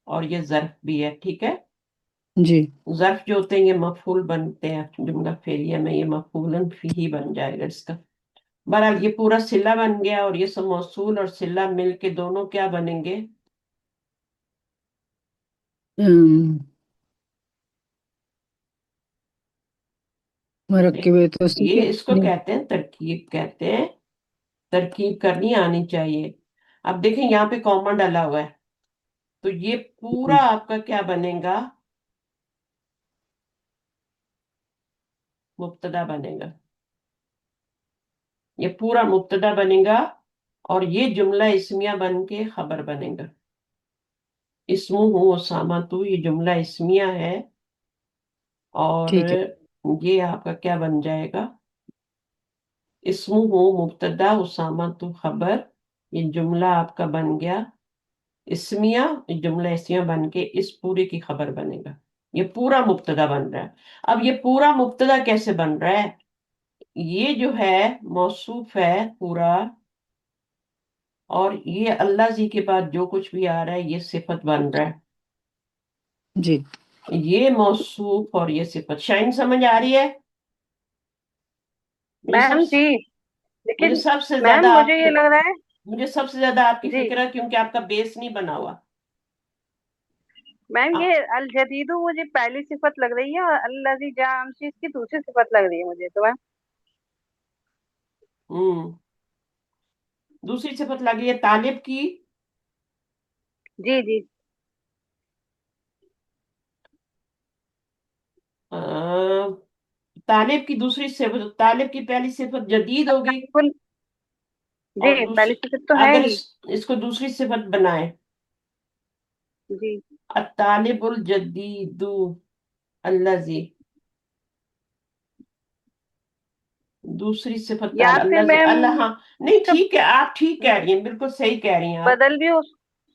اور یہ ظرف بھی ہے. ٹھیک ہے. جی ظرف جو ہوتے ہیں یہ مفعول بنتے ہیں، جملہ فعلیہ میں یہ مفعول فیہ بن جائے گا اس کا. بہرحال یہ پورا صلہ بن گیا، اور یہ اسم موصول اور صلہ مل کے دونوں کیا بنیں گے؟ مرکب توصیفی. یہ اس کو کہتے ہیں ترکیب، کہتے ہیں ترکیب کرنی آنی چاہیے. اب دیکھیں یہاں پہ کامن ڈالا ہوا ہے، تو یہ پورا آپ کا کیا بنے گا؟ مبتدا بنے گا. یہ پورا مبتدا بنے گا، اور یہ جملہ اسمیہ بن کے خبر بنے گا. اسمہ اسامہ تو یہ جملہ اسمیہ ہے، اور ٹھیک ہے. یہ آپ کا کیا بن جائے گا؟ اسمہ مبتدا اسامہ تو خبر. یہ جملہ آپ کا بن گیا اسمیہ، جملہ اسمیہ بن کے اس پورے کی خبر بنے گا. یہ پورا مبتدا بن رہا ہے. اب یہ پورا مبتدا کیسے بن رہا ہے؟ یہ جو ہے موصوف ہے پورا، اور یہ اللہ جی کے بعد جو کچھ بھی آ رہا ہے یہ صفت بن رہا ہے. جی یہ موصوف اور یہ صفت. شائن سمجھ آ رہی ہے؟ میم جی، مجھے لیکن سب سے زیادہ میم آپ مجھے کی یہ لگ رہا ہے. مجھے سب سے زیادہ آپ کی جی فکر ہے، کیونکہ آپ کا بیس نہیں بنا ہوا. میم، یہ الجدید مجھے پہلی صفت لگ رہی ہے، اور الذی جاء امسی اس کی دوسری صفت لگ رہی ہے مجھے تو میم. ہوں دوسری صفت لگی ہے طالب کی. جی جی طالب کی دوسری صفت، طالب کی پہلی صفت جدید ہوگی، بالکل. جی اور پہلی صفت تو ہے اگر ہی. اس کو دوسری صفت بنائے، جی الطالب الجدید الذی، دوسری صفت یا پھر اللہ سے میم اللہ. ہاں نہیں ٹھیک ہے، آپ ٹھیک کہہ رہی ہیں، بالکل صحیح کہہ رہی ہیں آپ. بدل بھی ہو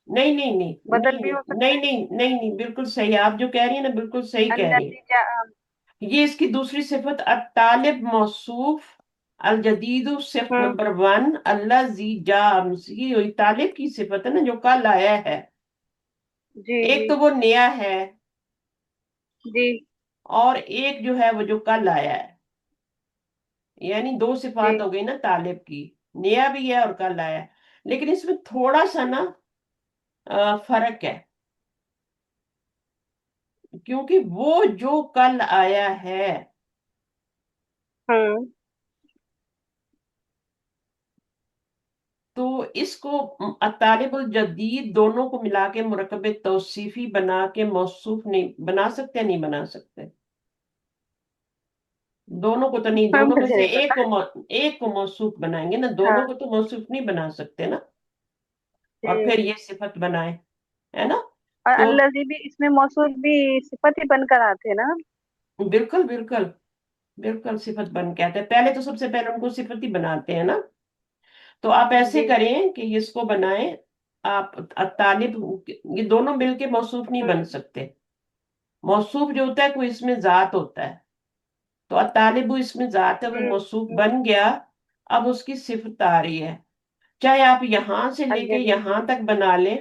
نہیں نہیں نہیں بدل نہیں بھی ہو نہیں سکتا نہیں نہیں نہیں نہیں بالکل صحیح آپ جو کہہ رہی ہیں نا، بالکل صحیح ہے. کہہ رہی الذی جاء. ہیں. یہ اس کی دوسری صفت الطالب موصوف، الجدید صفت ہوں. نمبر 1، اللہ زی جا امسی ہوئی طالب کی صفت ہے نا، جو کل آیا ہے. جی ایک جی تو وہ نیا ہے، جی اور ایک جو ہے وہ جو کل آیا ہے. یعنی دو جی صفات ہو گئی نا طالب کی، نیا بھی ہے اور کل آیا ہے. لیکن اس میں تھوڑا سا نا فرق ہے، کیونکہ وہ جو کل آیا ہے ہوں. تو اس کو الطالب الجدید دونوں کو ملا کے مرکب توصیفی بنا کے موصوف نہیں بنا سکتے، نہیں بنا سکتے. دونوں کو تو نہیں، ہاں دونوں میں مجھے سے نہیں پتا. ایک کو موصوف بنائیں گے نا، ہاں دونوں کو تو موصوف نہیں بنا سکتے نا. اور جی. پھر یہ صفت بنائے، ہے نا. اور تو الذی بھی اس میں موصول بھی صفت ہی بن کر آتے ہیں نا. بالکل بالکل بالکل صفت بن کے آتے ہیں. پہلے تو سب سے پہلے ان کو صفت ہی بناتے ہیں نا. تو آپ ایسے جی. کریں کہ اس کو بنائیں آپ طالب، یہ دونوں مل کے موصوف نہیں بن ہوں سکتے. موصوف جو ہوتا ہے کوئی اس میں ذات ہوتا ہے، تو طالب اس میں ذات ہے، وہ ہوں موصوف ہوں. بن گیا. اب اس کی صفت آ رہی ہے، چاہے آپ یہاں سے لے کے الجدید. یہاں تک بنا لیں،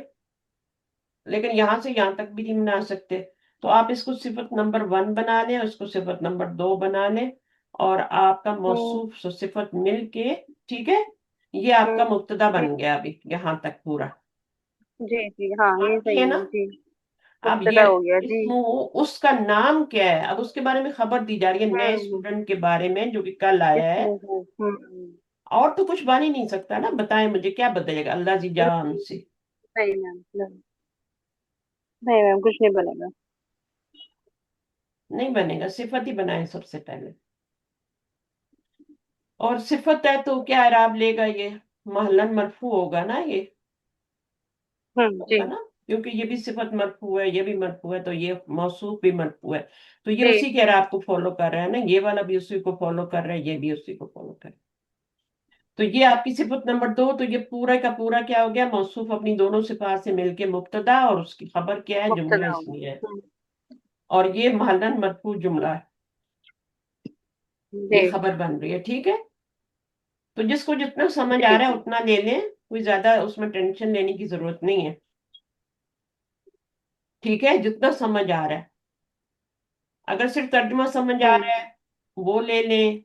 لیکن یہاں سے یہاں تک بھی نہیں بنا سکتے. تو آپ اس کو صفت نمبر 1 بنا لیں، اور اس کو صفت نمبر 2 بنا لیں، اور آپ کا ہوں موصوف سے صفت مل کے، ٹھیک ہے، یہ آپ کا ہوں. مبتدا جی بن گیا ابھی یہاں تک پورا. جی جی ہاں یہ باقی ہے صحیح نا. ہے جی. اب مبتدا یہ ہو گیا جی. اسم اس کا نام کیا ہے، اب اس کے بارے میں خبر دی جا رہی ہے نئے ہوں. اسٹوڈنٹ کے بارے میں جو کہ کل آیا اس ہے. میں ہوں. اور تو کچھ بن ہی نہیں سکتا نا، بتائیں مجھے کیا بدلے گا اللہ جی جان سے؟ نہیں میم، نہیں میم، کچھ نہیں بنے گا. نہیں بنے گا، صفت ہی بنائیں سب سے پہلے. اور صفت ہے تو کیا اعراب لے گا یہ؟ محلن مرفوع ہوگا نا یہ، جی ہوگا نا، کیونکہ یہ بھی صفت مرفوع ہے، یہ بھی مرفوع ہے، تو یہ موصوف بھی مرفوع ہے، تو یہ جی اسی کے اعراب کو فالو کر رہا ہے نا، یہ والا بھی اسی کو فالو کر رہا ہے، یہ بھی اسی کو فالو کر رہا ہے. تو یہ آپ کی صفت نمبر 2، تو یہ پورا کا پورا کیا ہو گیا؟ موصوف اپنی دونوں صفات سے مل کے مبتدا، اور اس کی خبر کیا ہے؟ جملہ مبتدا ہوگا. اسمیہ ہے. اور یہ محلن مرفوع جملہ ہے، جی یہ خبر بن رہی ہے. ٹھیک ہے، تو جس کو جتنا سمجھ جی آ رہا ہے جی اتنا لے لیں، کوئی زیادہ اس میں ٹینشن لینے کی ضرورت نہیں ہے. ٹھیک ہے، جتنا سمجھ آ رہا ہے. اگر صرف ترجمہ سمجھ آ رہا ہے وہ لے لیں،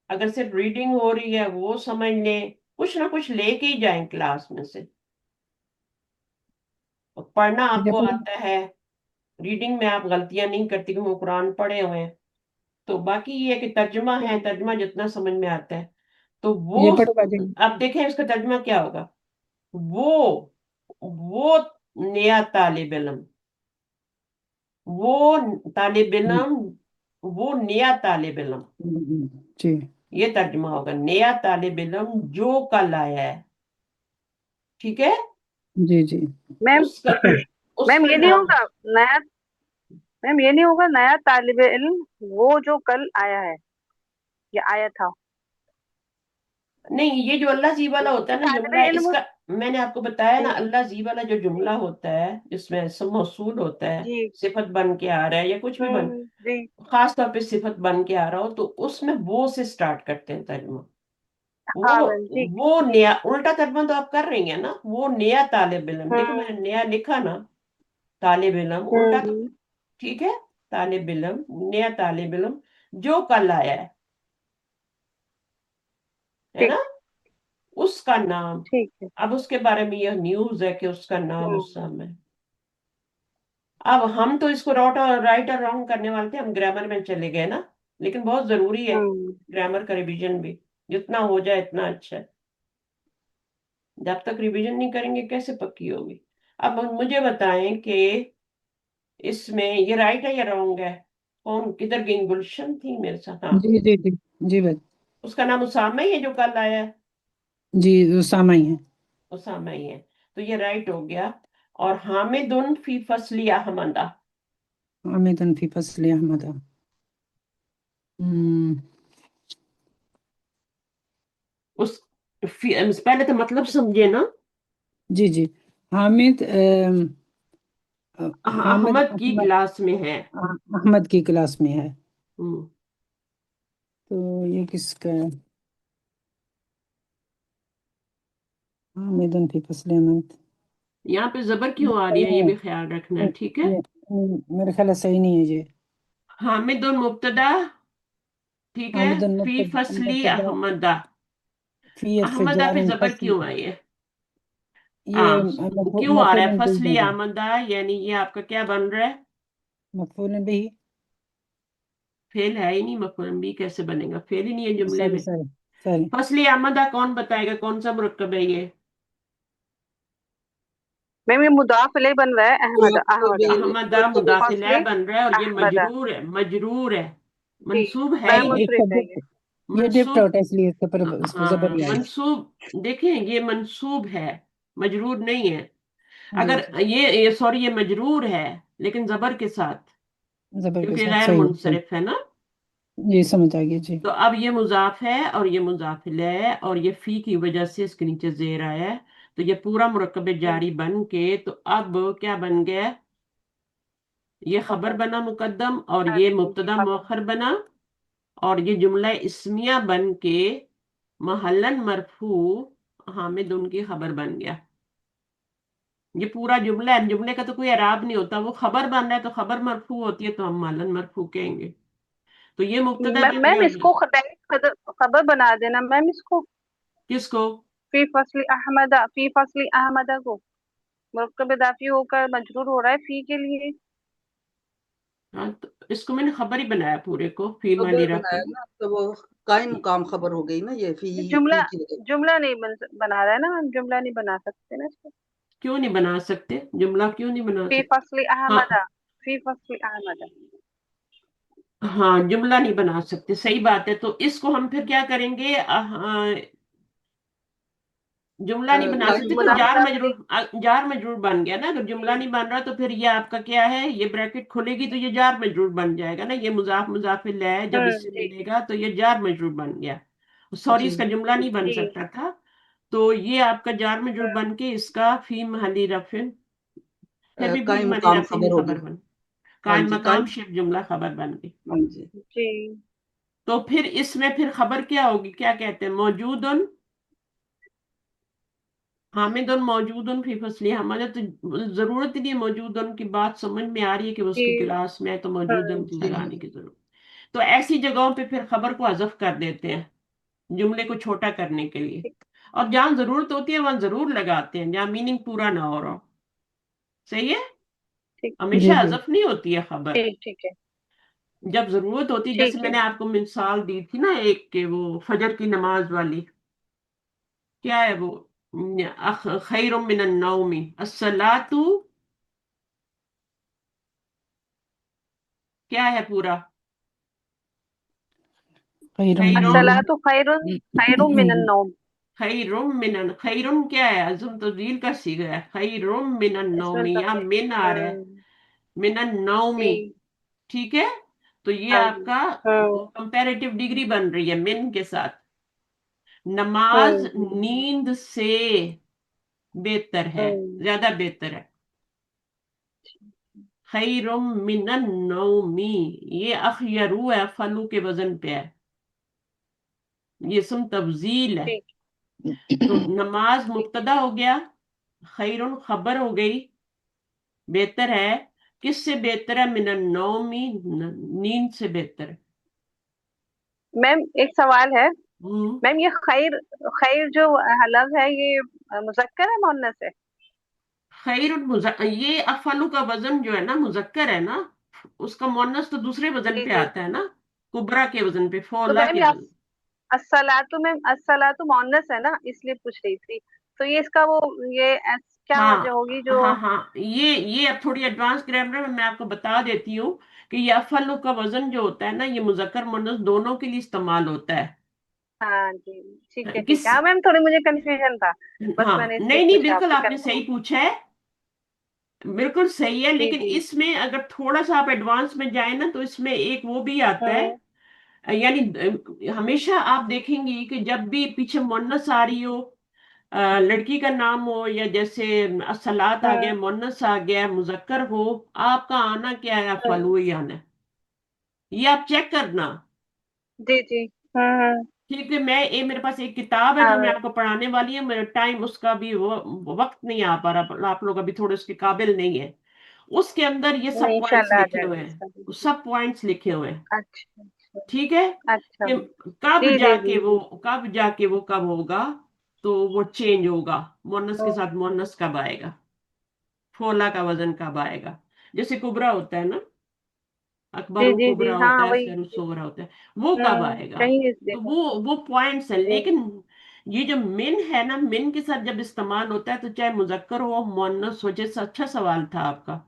اگر صرف ریڈنگ ہو رہی ہے وہ سمجھ لیں، کچھ نہ کچھ لے کے ہی جائیں کلاس میں سے. پڑھنا آپ کو آتا ہے، ریڈنگ میں آپ غلطیاں نہیں کرتی کیونکہ قرآن پڑھے ہوئے ہیں. تو باقی یہ ہے کہ ترجمہ ہے، ترجمہ جتنا سمجھ میں آتا ہے تو یہ وہ، پڑھو باجی. آپ دیکھیں اس کا ترجمہ کیا ہوگا. وہ نیا طالب علم، وہ طالب علم، وہ نیا طالب علم، جی یہ ترجمہ ہوگا. نیا طالب علم جو کل آیا ہے. ٹھیک ہے، جی جی میم. اس کا اس میم کا یہ نہیں نام. ہوگا نیا، میم یہ نہیں ہوگا نیا طالب علم وہ جو کل آیا ہے یا آیا تھا. نہیں، یہ جو اللہ جی والا ہوتا ہے نا طالب جملہ، اس علم. کا میں نے آپ کو بتایا نا، جی اللہ جی والا جو جملہ ہوتا ہے جس میں اسم موصول ہوتا ہے، جی صفت بن کے آ رہا ہے یا کچھ بھی بن، جی خاص طور پہ صفت بن کے آ رہا ہو، تو اس میں وہ سے سٹارٹ کرتے ہیں ترجمہ. ہاں وہ میم ٹھیک. وہ نیا، الٹا ترجمہ تو آپ کر رہی ہیں نا، وہ نیا طالب علم، دیکھیں میں نے نیا لکھا نا، طالب علم الٹا. ٹھیک ہے، طالب علم، نیا طالب علم جو کل آیا ہے نا، ٹھیک اس کا نام. ٹھیک ہے. اب اس کے بارے میں یہ نیوز ہے کہ اس کا نام اسام ہے. اب ہم تو اس کو رائٹ اور رانگ کرنے والے تھے، ہم گرامر میں چلے گئے نا، لیکن بہت ضروری ہے گرامر کا ریویژن بھی، جتنا ہو جائے اتنا اچھا ہے. جب تک ریویژن نہیں کریں گے کیسے پکی ہوگی؟ اب مجھے بتائیں کہ اس میں یہ رائٹ ہے یا رانگ ہے؟ کون کدھر گئی؟ گلشن تھی میرے ساتھ. ہاں، جی جی جی جی بس. اس کا نام اسامہ ہی ہے جو کل آیا ہے. جی اسامہ ہی ہے. اسامہ ہی ہے، تو یہ رائٹ ہو گیا. اور حامد فی فصل احمدہ، حامد فی فصل احمدہ. پہلے تو مطلب سمجھے نا. جی جی، حامد حامد احمد کی کلاس میں ہے. احمد کی کلاس میں ہے. ہم، تو یہ کس کا ہے؟ حامد فی فصل احمد. یہاں پہ زبر کیوں آ رہی ہے یہ بھی خیال رکھنا ہے. ٹھیک ہے، میرے خیال ہے صحیح نہیں ہے یہ. حامد مبتدا، ٹھیک ہے، حامد فی فصلی مبتدا احمدہ. فی احمدہ ارتجال پہ زبر فصل. کیوں آئی ہے؟ یہ کیوں آ رہا ہے مفعول به فصلی ہے. احمدہ؟ یعنی یہ آپ کا کیا بن رہا ہے؟ مفعول به. فیل ہے ہی نہیں، مفعول بھی کیسے بنے گا؟ فیل ہی نہیں ہے جملے سوری میں. Sorry sorry. فصلی احمدہ کون بتائے گا کون سا مرکب ہے یہ؟ میم یہ مضاف الیہ بن رہا ہے احمد. احمدہ مضاف فصلی الیہ بن رہا ہے، اور یہ احمد. مجرور ہے، مجرور ہے، جی منصوب ہے بر ہی نہیں. ایک کا مصرف ہے یہ. یہ ڈفٹ منصوب، ہوتا ہے اس لیے اس کے پر اس پہ زبر ہاں ہی آئی. منصوب، دیکھیں یہ منصوب ہے، مجرور نہیں ہے. جی اگر جی یہ سوری، یہ مجرور ہے لیکن زبر کے ساتھ، زبر کے کیونکہ ساتھ. غیر صحیح صحیح. منصرف ہے نا. جی سمجھ آ گئی. جی تو اب یہ مضاف ہے اور یہ مضاف الیہ، اور یہ فی کی وجہ سے اس کے نیچے زیر آیا ہے، تو یہ پورا مرکب جاری بن کے، تو اب کیا بن گیا؟ یہ خبر بنا مقدم، اور یہ مبتدا مؤخر بنا، اور یہ جملہ اسمیہ بن کے محلن مرفوع حامد ان کی خبر بن گیا. یہ پورا جملہ ہے، جملے کا تو کوئی اعراب نہیں ہوتا، وہ خبر بن رہا ہے تو خبر مرفوع ہوتی ہے تو ہم محلن مرفوع کہیں گے. تو یہ مبتدا بن میم گیا. اس کو خبر بنا دینا میم اس کو. کس کو؟ فی فصل احمدہ کو مرکب اضافی ہو کر مجرور ہو رہا ہے فی کے لیے. ہاں، تو اس کو میں نے خبر ہی بنایا پورے کو، فی مالی رکھ. قائم مقام خبر ہو گئی نا یہ فی جملہ کی وجہ جملہ نہیں بنا رہا ہے نا ہم، جملہ نہیں بنا سکتے نا اس کو. کیوں نہیں بنا سکتے؟ جملہ کیوں نہیں بنا فی سکتے؟ فصل ہاں احمد، فی فصل احمد. ہاں، جملہ نہیں بنا سکتے، صحیح بات ہے. تو اس کو ہم پھر کیا کریں گے؟ جملہ نہیں بنا قائم سکتے تو مقام جار مجرور بن گیا نا. اگر جملہ نہیں بن رہا تو پھر یہ آپ کا کیا ہے؟ یہ بریکٹ کھلے گی تو یہ جار مجرور بن جائے گا نا. یہ مضاف مضاف الیہ ہے، جب اس سے جی ملے گا تو یہ جار مجرور بن گیا. سوری، جی اس کا جملہ نہیں بن جی سکتا تھا. تو یہ آپ کا جار مجرور بن کے اس کا فی محلی رفع، پھر بھی فی قائم محلی مقام رفع خبر نہیں ہوگی. خبر بن، ہاں قائم جی مقام شبہ جملہ خبر بن گئی. ہاں جی جی تو پھر اس میں پھر خبر کیا ہوگی؟ کیا کہتے ہیں؟ موجود حامد موجود فی فصل حمد. تو ضرورت نہیں موجود کی بات سمجھ میں آ رہی ہے کہ اس جی کی کلاس میں ہے تو موجود جی لگانے کی ضرورت. تو ایسی جگہوں پہ پھر خبر کو حذف کر دیتے ہیں جملے کو چھوٹا کرنے کے لیے. ٹھیک اور جہاں ضرورت ہوتی ہے وہاں ضرور لگاتے ہیں، جہاں میننگ پورا نہ ہو رہا. صحیح ہے؟ ٹھیک ہمیشہ جی جی حذف نہیں ہوتی ہے خبر. ٹھیک ٹھیک ہے جب ضرورت ہوتی ہے، جیسے ٹھیک میں ہے. نے آپ کو مثال دی تھی نا ایک کہ وہ فجر کی نماز والی، کیا ہے وہ؟ خیر من النوم الصلاۃ، کیا ہے پورا؟ خیر خیر الصلاۃ خیر خیر من النوم. خیر کیا ہے؟ عزم تفضیل کا صیغہ ہے. خیر من اس النوم، میں یا من آ رہا ہے، من النوم. جی ٹھیک ہے؟ تو یہ ہاں آپ جی کا ہاں کمپیریٹیو ڈگری بن رہی ہے من کے ساتھ. نماز ہوں نیند سے بہتر ہے، ہوں زیادہ بہتر ہے. خیر من النوم، یہ اخیرو ہے، فلو کے وزن پہ ہے، یہ اسم تفضیل ہے. ٹھیک تو نماز ٹھیک مبتدا ہو گیا، خیر خبر ہو گئی، بہتر ہے. کس سے بہتر ہے؟ من النوم، نیند سے بہتر ہے. میم ایک سوال ہے. ہوں. میم یہ خیر، خیر جو لفظ ہے یہ مذکر ہے مؤنث ہے؟ خیر یہ افعلو کا وزن جو ہے نا مذکر ہے نا، اس کا مؤنث تو دوسرے وزن جی پہ جی. آتا ہے نا، کبرا کے وزن پہ، تو فولا میم کے یہ وزن. الصلاۃ میں الصلاۃ مؤنث ہے نا، اس لیے پوچھ رہی تھی. تو یہ اس کا وہ یہ کیا ہاں وجہ ہوگی جو ہاں ہاں، یہ اب تھوڑی ایڈوانس گرامر میں آپ کو بتا دیتی ہوں کہ یہ افعلو کا وزن جو ہوتا ہے نا، یہ مذکر مؤنث دونوں کے لیے استعمال ہوتا ہے. ہاں جی ٹھیک ہے ٹھیک کس ہے. ہاں میم تھوڑی مجھے کنفیوژن تھا، بس ہاں، میں نے اس لیے نہیں نہیں، پوچھا آپ بالکل سے آپ نے کنفرم. صحیح پوچھا ہے، بالکل صحیح ہے. جی لیکن جی اس میں اگر تھوڑا سا آپ ایڈوانس میں جائیں نا تو اس میں ایک وہ بھی آتا ہوں ہے، یعنی ہمیشہ آپ دیکھیں گی کہ جب بھی پیچھے مؤنث آ رہی ہو، لڑکی کا نام ہو، یا جیسے الصلاۃ آ گیا، ہوں مؤنث آ گیا، مذکر ہو، آپ کا آنا کیا ہے؟ ہوں. افعل ہی آنا ہے. یہ آپ چیک کرنا. جی جی ہوں. ٹھیک ہے؟ میرے پاس ایک کتاب ہے ہاں جو میں میم آپ کو پڑھانے والی ہے، میرا ٹائم اس کا بھی وقت نہیں آ پا رہا، آپ لوگ ابھی تھوڑے اس کے قابل نہیں ہے. اس کے اندر یہ سب ان شاء پوائنٹس اللہ آ لکھے جائے ہوئے گا اس کا بھی. ہیں، سب پوائنٹس لکھے ہوئے ہیں. اچھا اچھا ٹھیک ہے؟ اچھا کہ میم. کب جی جا جی کے جی وہ کب ہوگا تو وہ چینج ہوگا، مونس کے ہوں ساتھ مونس کب آئے گا، فولا کا وزن کب آئے گا. جیسے کبرا ہوتا ہے نا، اکبر جی و جی جی کبرا ہاں ہوتا ہے، وہی. صغیر و صغرا ہوتا ہے، وہ کب آئے گا. کہیں تو دیکھا. وہ پوائنٹس ہیں. جی لیکن یہ جو من ہے نا، من کے ساتھ جب استعمال ہوتا ہے تو چاہے مذکر ہو مؤنث ہو. جیسے اچھا سوال تھا آپ کا،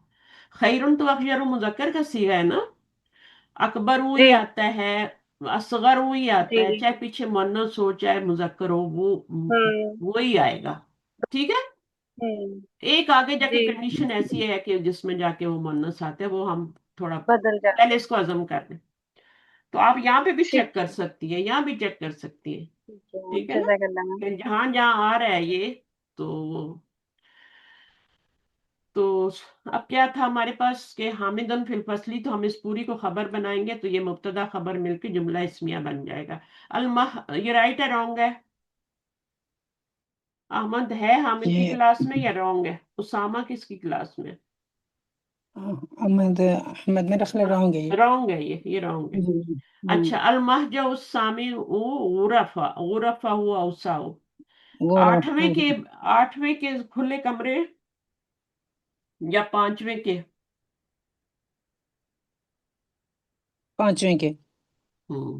خیرن تو اخیر و مذکر کا صیغہ ہے نا، اکبر وہی جی آتا ہے، اصغر وہی آتا جی ہے، جی چاہے پیچھے مؤنث ہو چاہے مذکر ہو، وہ ہوں وہی آئے گا. ٹھیک ہے؟ ہوں. ایک آگے جا کے جی کنڈیشن ایسی ہے کہ جس میں جا کے وہ مؤنث آتے ہیں، وہ ہم تھوڑا بدل جا. پہلے اس کو عزم کر دیں. تو آپ یہاں پہ بھی ٹھیک چیک کر سکتی ہیں، یہاں بھی چیک کر سکتی ہیں. ٹھیک ہے ٹھیک ہے نا؟ جزاک اللہ میم. کہ جہاں جہاں آ رہا ہے یہ تو تو اب کیا تھا ہمارے پاس کہ حامد فی الفصلی، تو ہم اس پوری کو خبر بنائیں گے تو یہ مبتدا خبر مل کے جملہ اسمیہ بن جائے گا. یہ رائٹ ہے رانگ ہے؟ احمد ہے حامد کی یہ کلاس میں یا رانگ ہے؟ اسامہ کس کی کلاس میں؟ احمد میرا خیال رانگ ہے یہ. رانگ ہے، یہ رانگ ہے. جی جی اچھا، المہجہ السامع غرفہ، غرفہ ہوا اوساؤ. وہ آٹھویں کے کھلے کمرے یا پانچویں کے؟ پانچویں کے. ہوں.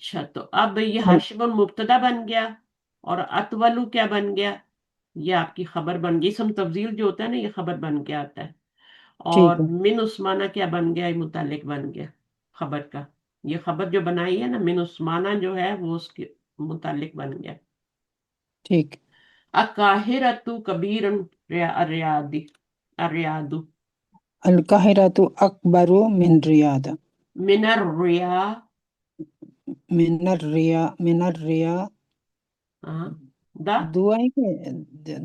اچھا تو اب یہ ال- حاشب مبتدا بن گیا اور اتولو کیا بن گیا؟ یہ آپ کی خبر بن گئی، اسم تفضیل جو ہوتا ہے نا یہ خبر بن کے آتا ہے. اور ٹھیک ہے من عثمانہ کیا بن گیا؟ یہ متعلق بن گیا خبر کا. یہ خبر جو بنائی ہے نا من عثمانہ جو ہے وہ اس کے متعلق بن گیا. ٹھیک. اکاہرتو کبیر الریاضی الریاض القاہرۃ اکبر من ریاض. من الریا من الریا ہاں، دا دو آئے گا،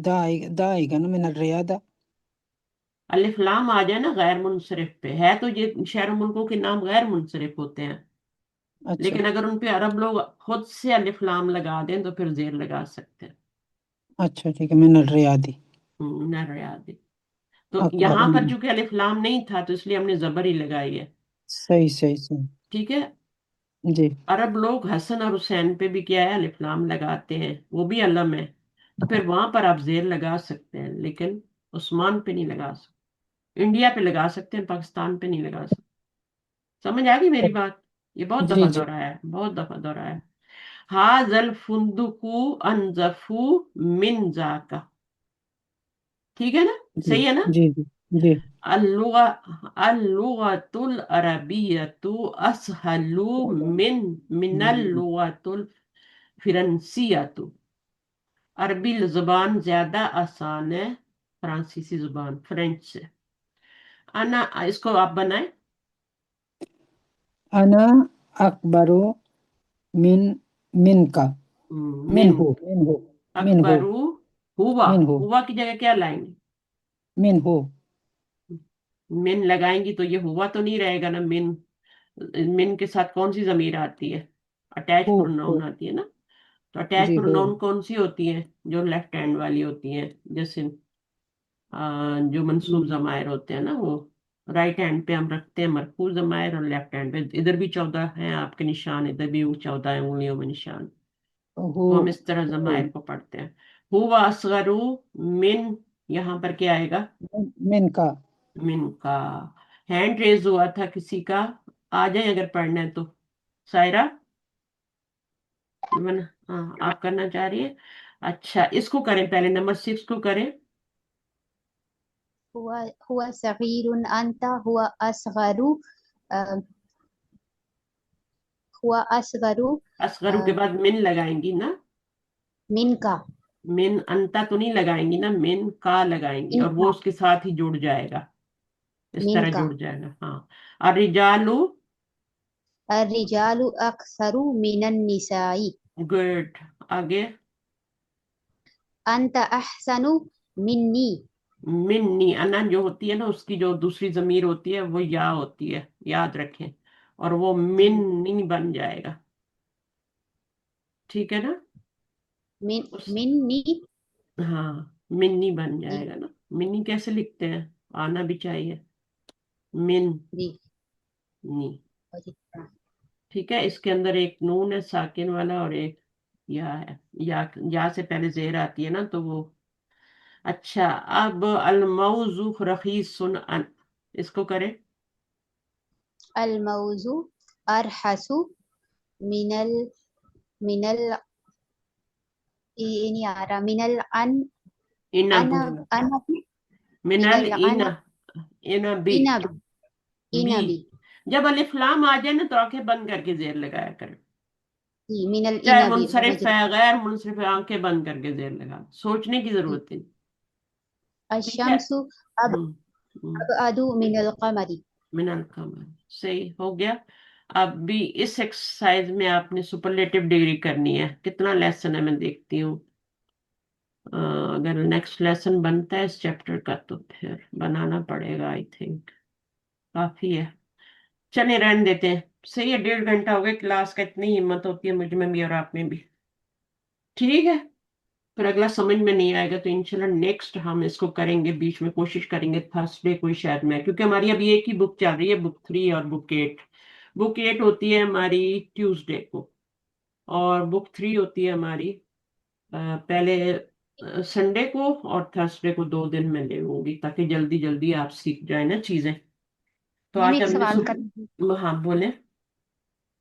دا آئے گا نا من الریاض. الف لام آ جائے نا غیر منصرف پہ، ہے تو یہ شہر و ملکوں کے نام غیر منصرف ہوتے ہیں، اچھا لیکن اگر ان پہ عرب لوگ خود سے الف لام لگا دیں تو پھر زیر لگا سکتے ہیں. اچھا ٹھیک ہے. من الریاضی من الریاض. تو اکبر یہاں پر چونکہ الف لام نہیں تھا تو اس لیے ہم نے زبر ہی لگائی ہے. صحیح صحیح صحیح. ٹھیک ہے. جی عرب لوگ حسن اور حسین پہ بھی کیا ہے الف لام لگاتے ہیں، وہ بھی علم ہے، تو پھر وہاں پر آپ زیر لگا سکتے ہیں، لیکن عثمان پہ نہیں لگا سکتے. انڈیا پہ لگا سکتے ہیں، پاکستان پہ نہیں لگا سکتے. سمجھ آ گئی میری بات؟ یہ بہت جی دفعہ جی دہرایا ہے، بہت دفعہ دہرایا ہے. ہاذل فندقو انزفو من ذاکا. ٹھیک ہے نا؟ جی صحیح ہے نا؟ جی جی جی اللغة العربية أسهل من اللغة الفرنسية. عربی زبان زیادہ آسان ہے فرانسیسی زبان فرینچ سے. انا اس کو آپ بنائیں. انا اکبر من کا. من من ہو من ہو من ہو اکبرو ہوا، من ہو ہوا کی جگہ کیا لائیں گے؟ من ہو. من لگائیں گی تو یہ ہوا تو نہیں رہے گا نا. من کے ساتھ کون سی ضمیر آتی ہے؟ اٹیچ ہو پروناؤن آتی ہے نا. تو اٹیچ جی ہو. پروناؤن کون سی ہوتی ہیں؟ جو لیفٹ ہینڈ والی ہوتی ہیں، جیسے جو منصوب ضمائر ہوتے ہیں نا، وہ رائٹ ہینڈ پہ ہم رکھتے ہیں مرفوع ضمائر اور لیفٹ ہینڈ پہ ادھر بھی 14 ہیں آپ کے نشان، ادھر بھی 14 ہیں انگلیوں میں نشان. ہو تو ہم اس طرح ضمائر کو پڑھتے ہیں. ہوا اصغرو من، یہاں پر کیا آئے گا؟ من کا. من کا. ہینڈ ریز ہوا تھا کسی کا، آ جائیں اگر پڑھنا ہے تو. سائرہ ہاں آپ کرنا چاہ رہی ہیں؟ اچھا اس کو کریں، پہلے نمبر 6 کو کریں. هو صغير أنت هو أصغر هو أصغر اصغرو کے بعد من لگائیں گی نا. منك من انتا تو نہیں لگائیں گی نا، من کا لگائیں گی اور وہ منك اس کے ساتھ ہی جڑ جائے گا، اس طرح منك جڑ جائے گا. ہاں. الرجالو. الرجال أكثر من النساء گڈ. آگے. أنت أحسن مني منی، انا جو ہوتی ہے نا اس کی جو دوسری ضمیر ہوتی ہے وہ یا ہوتی ہے، یاد رکھیں، اور وہ منی بن جائے گا. ٹھیک ہے نا؟ من اس مني ہاں منی بن جی جائے گا نا. منی کیسے لکھتے ہیں؟ آنا بھی چاہیے. من جی نی. ٹھیک ہے. اس کے اندر ایک نون ہے ساکن والا اور ایک یا ہے. یا سے پہلے زیر آتی ہے نا تو وہ. اچھا اب الموضوع رخیص اس کو کریں. الموضوع أرخص من ال إيه نہیں آ رہا من الأن انب. أنا من من العنب. العنب انبی. إنبي بی. إنبي جب الف لام آ جائے نا تو آنکھیں بند کر کے زیر لگایا کریں، من چاہے الإنبي منصرف مجرى ہے غیر منصرف ہے، آنکھیں بند کر کے زیر لگا، سوچنے کی ضرورت نہیں. ٹھیک ہے. الشمس ہم ہم أبعد من القمر من القمر. صحیح ہو گیا. اب بھی اس ایکسرسائز میں آپ نے سپرلیٹو ڈگری کرنی ہے. کتنا لیسن ہے میں دیکھتی ہوں. اگر نیکسٹ لیسن بنتا ہے اس چیپٹر کا تو پھر بنانا پڑے گا آئی تھنک. کافی ہے. چلیں رہنے دیتے ہیں. صحیح ہے، 1.5 گھنٹہ ہو گیا کلاس کا. اتنی ہمت ہوتی ہے مجھ میں بھی اور آپ میں بھی. ٹھیک ہے. پھر اگلا سمجھ میں نہیں آئے گا تو انشاءاللہ نیکسٹ ہم اس کو کریں گے، بیچ میں کوشش کریں گے تھرسڈے کوئی شاید میں، کیونکہ ہماری ابھی ایک ہی بک چل رہی ہے، بک 3 اور بک 8. بک 8 ہوتی ہے ہماری ٹیوزڈے کو اور بک 3 ہوتی ہے ہماری پہلے سنڈے کو اور تھرسڈے کو. 2 دن میں لے لوں گی تاکہ جلدی جلدی آپ سیکھ جائیں نا چیزیں. تو میم آج ایک ہم نے سوال کر ہاں بولیں.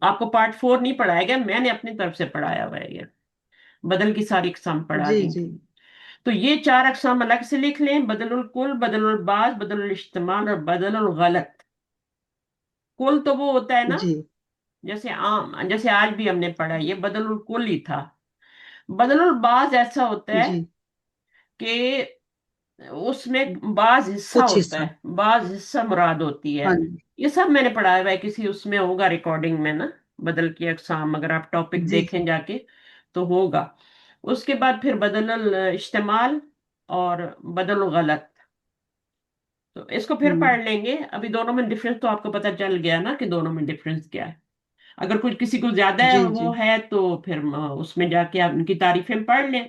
آپ کو پارٹ 4 نہیں پڑھایا گیا، میں نے اپنی طرف سے پڑھایا ہوا ہے، یہ بدل کی ساری اقسام پڑھا جی دی جی تھی۔ تو یہ 4 اقسام الگ سے لکھ لیں، بدل الکل، بدل الباز، بدل الاجتمال اور بدل الغلط۔ کل تو وہ ہوتا ہے نا، جی جیسے آج بھی ہم نے پڑھا، یہ بدل الکل ہی تھا۔ بدل الباز ایسا ہوتا ہے جی کہ اس میں بعض حصہ کچھ ہوتا حصہ، ہے، بعض حصہ مراد ہوتی ہے۔ ہاں جی یہ سب میں نے پڑھایا ہوا ہے، کسی اس میں ہوگا ریکارڈنگ میں نا، بدل کی اقسام، اگر آپ ٹاپک جی دیکھیں جا کے تو ہوگا۔ اس کے بعد پھر بدل الاجتمال اور بدل الغلط، تو اس کو پھر پڑھ لیں گے۔ ابھی دونوں میں ڈفرنس تو آپ کو پتہ چل گیا نا کہ دونوں میں ڈفرنس کیا ہے۔ اگر کچھ کسی کو زیادہ جی جی وہ ہے تو پھر اس میں جا کے آپ ان کی تعریفیں پڑھ لیں،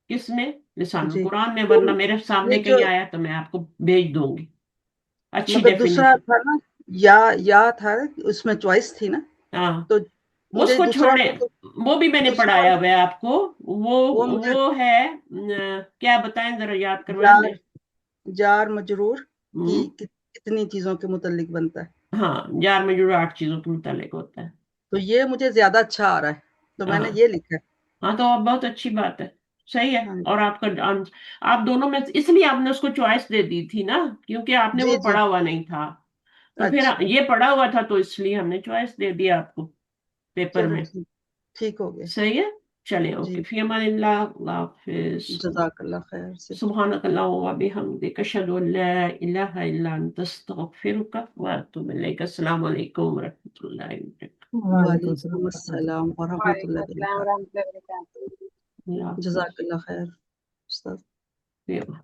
کس میں، لسان جی القرآن میں، تو ورنہ میرے یہ سامنے جو کہیں آیا تو میں آپ کو بھیج دوں گی اچھی مطلب دوسرا ڈیفینیشن۔ تھا نا، یا تھا اس میں چوائس تھی نا، ہاں تو اس مجھے کو دوسرا چھوڑیں، والا وہ بھی میں نے دوسرا پڑھایا والا ہوا ہے آپ کو۔ وہ وہ مجھے وہ ہے کیا بتائیں ذرا، یاد کروائیں جار دیں۔ جار مجرور کی ہوں، کتنی چیزوں کے متعلق بنتا ہے، ہاں، جار میں جو 8 چیزوں کے متعلق ہوتا ہے۔ تو یہ مجھے زیادہ اچھا آ رہا ہے، تو میں نے ہاں یہ لکھا ہے۔ ہاں، تو اب بہت اچھی بات ہے، صحیح ہے۔ ہاں اور آپ کا آپ دونوں میں اس لیے آپ نے اس کو چوائس دے دی تھی نا، کیونکہ آپ نے جی وہ جی پڑھا ہوا نہیں تھا، تو پھر اچھا یہ پڑھا ہوا تھا تو اس لیے ہم نے چوائس دے دیا آپ کو پیپر چلو میں۔ ٹھیک ہو گیا صحیح ہے، چلیں، جی، اوکے، فی امان اللہ، اللہ حافظ۔ جزاک اللہ خیر سے سبحانك اللهم وبحمدك أشهد أن لا إله إلا أنت أستغفرك وأتوب إليك۔ السلام عليكم ورحمة الله وبركاته۔ وعلیکم وعلیکم السلام۔ السلام ورحمۃ وعلیکم اللہ السلام وبرکاتہ، ورحمۃ اللہ وبرکاتہ۔ اللہ جزاک حافظ۔ اللہ خیر استاذ۔ فی امان۔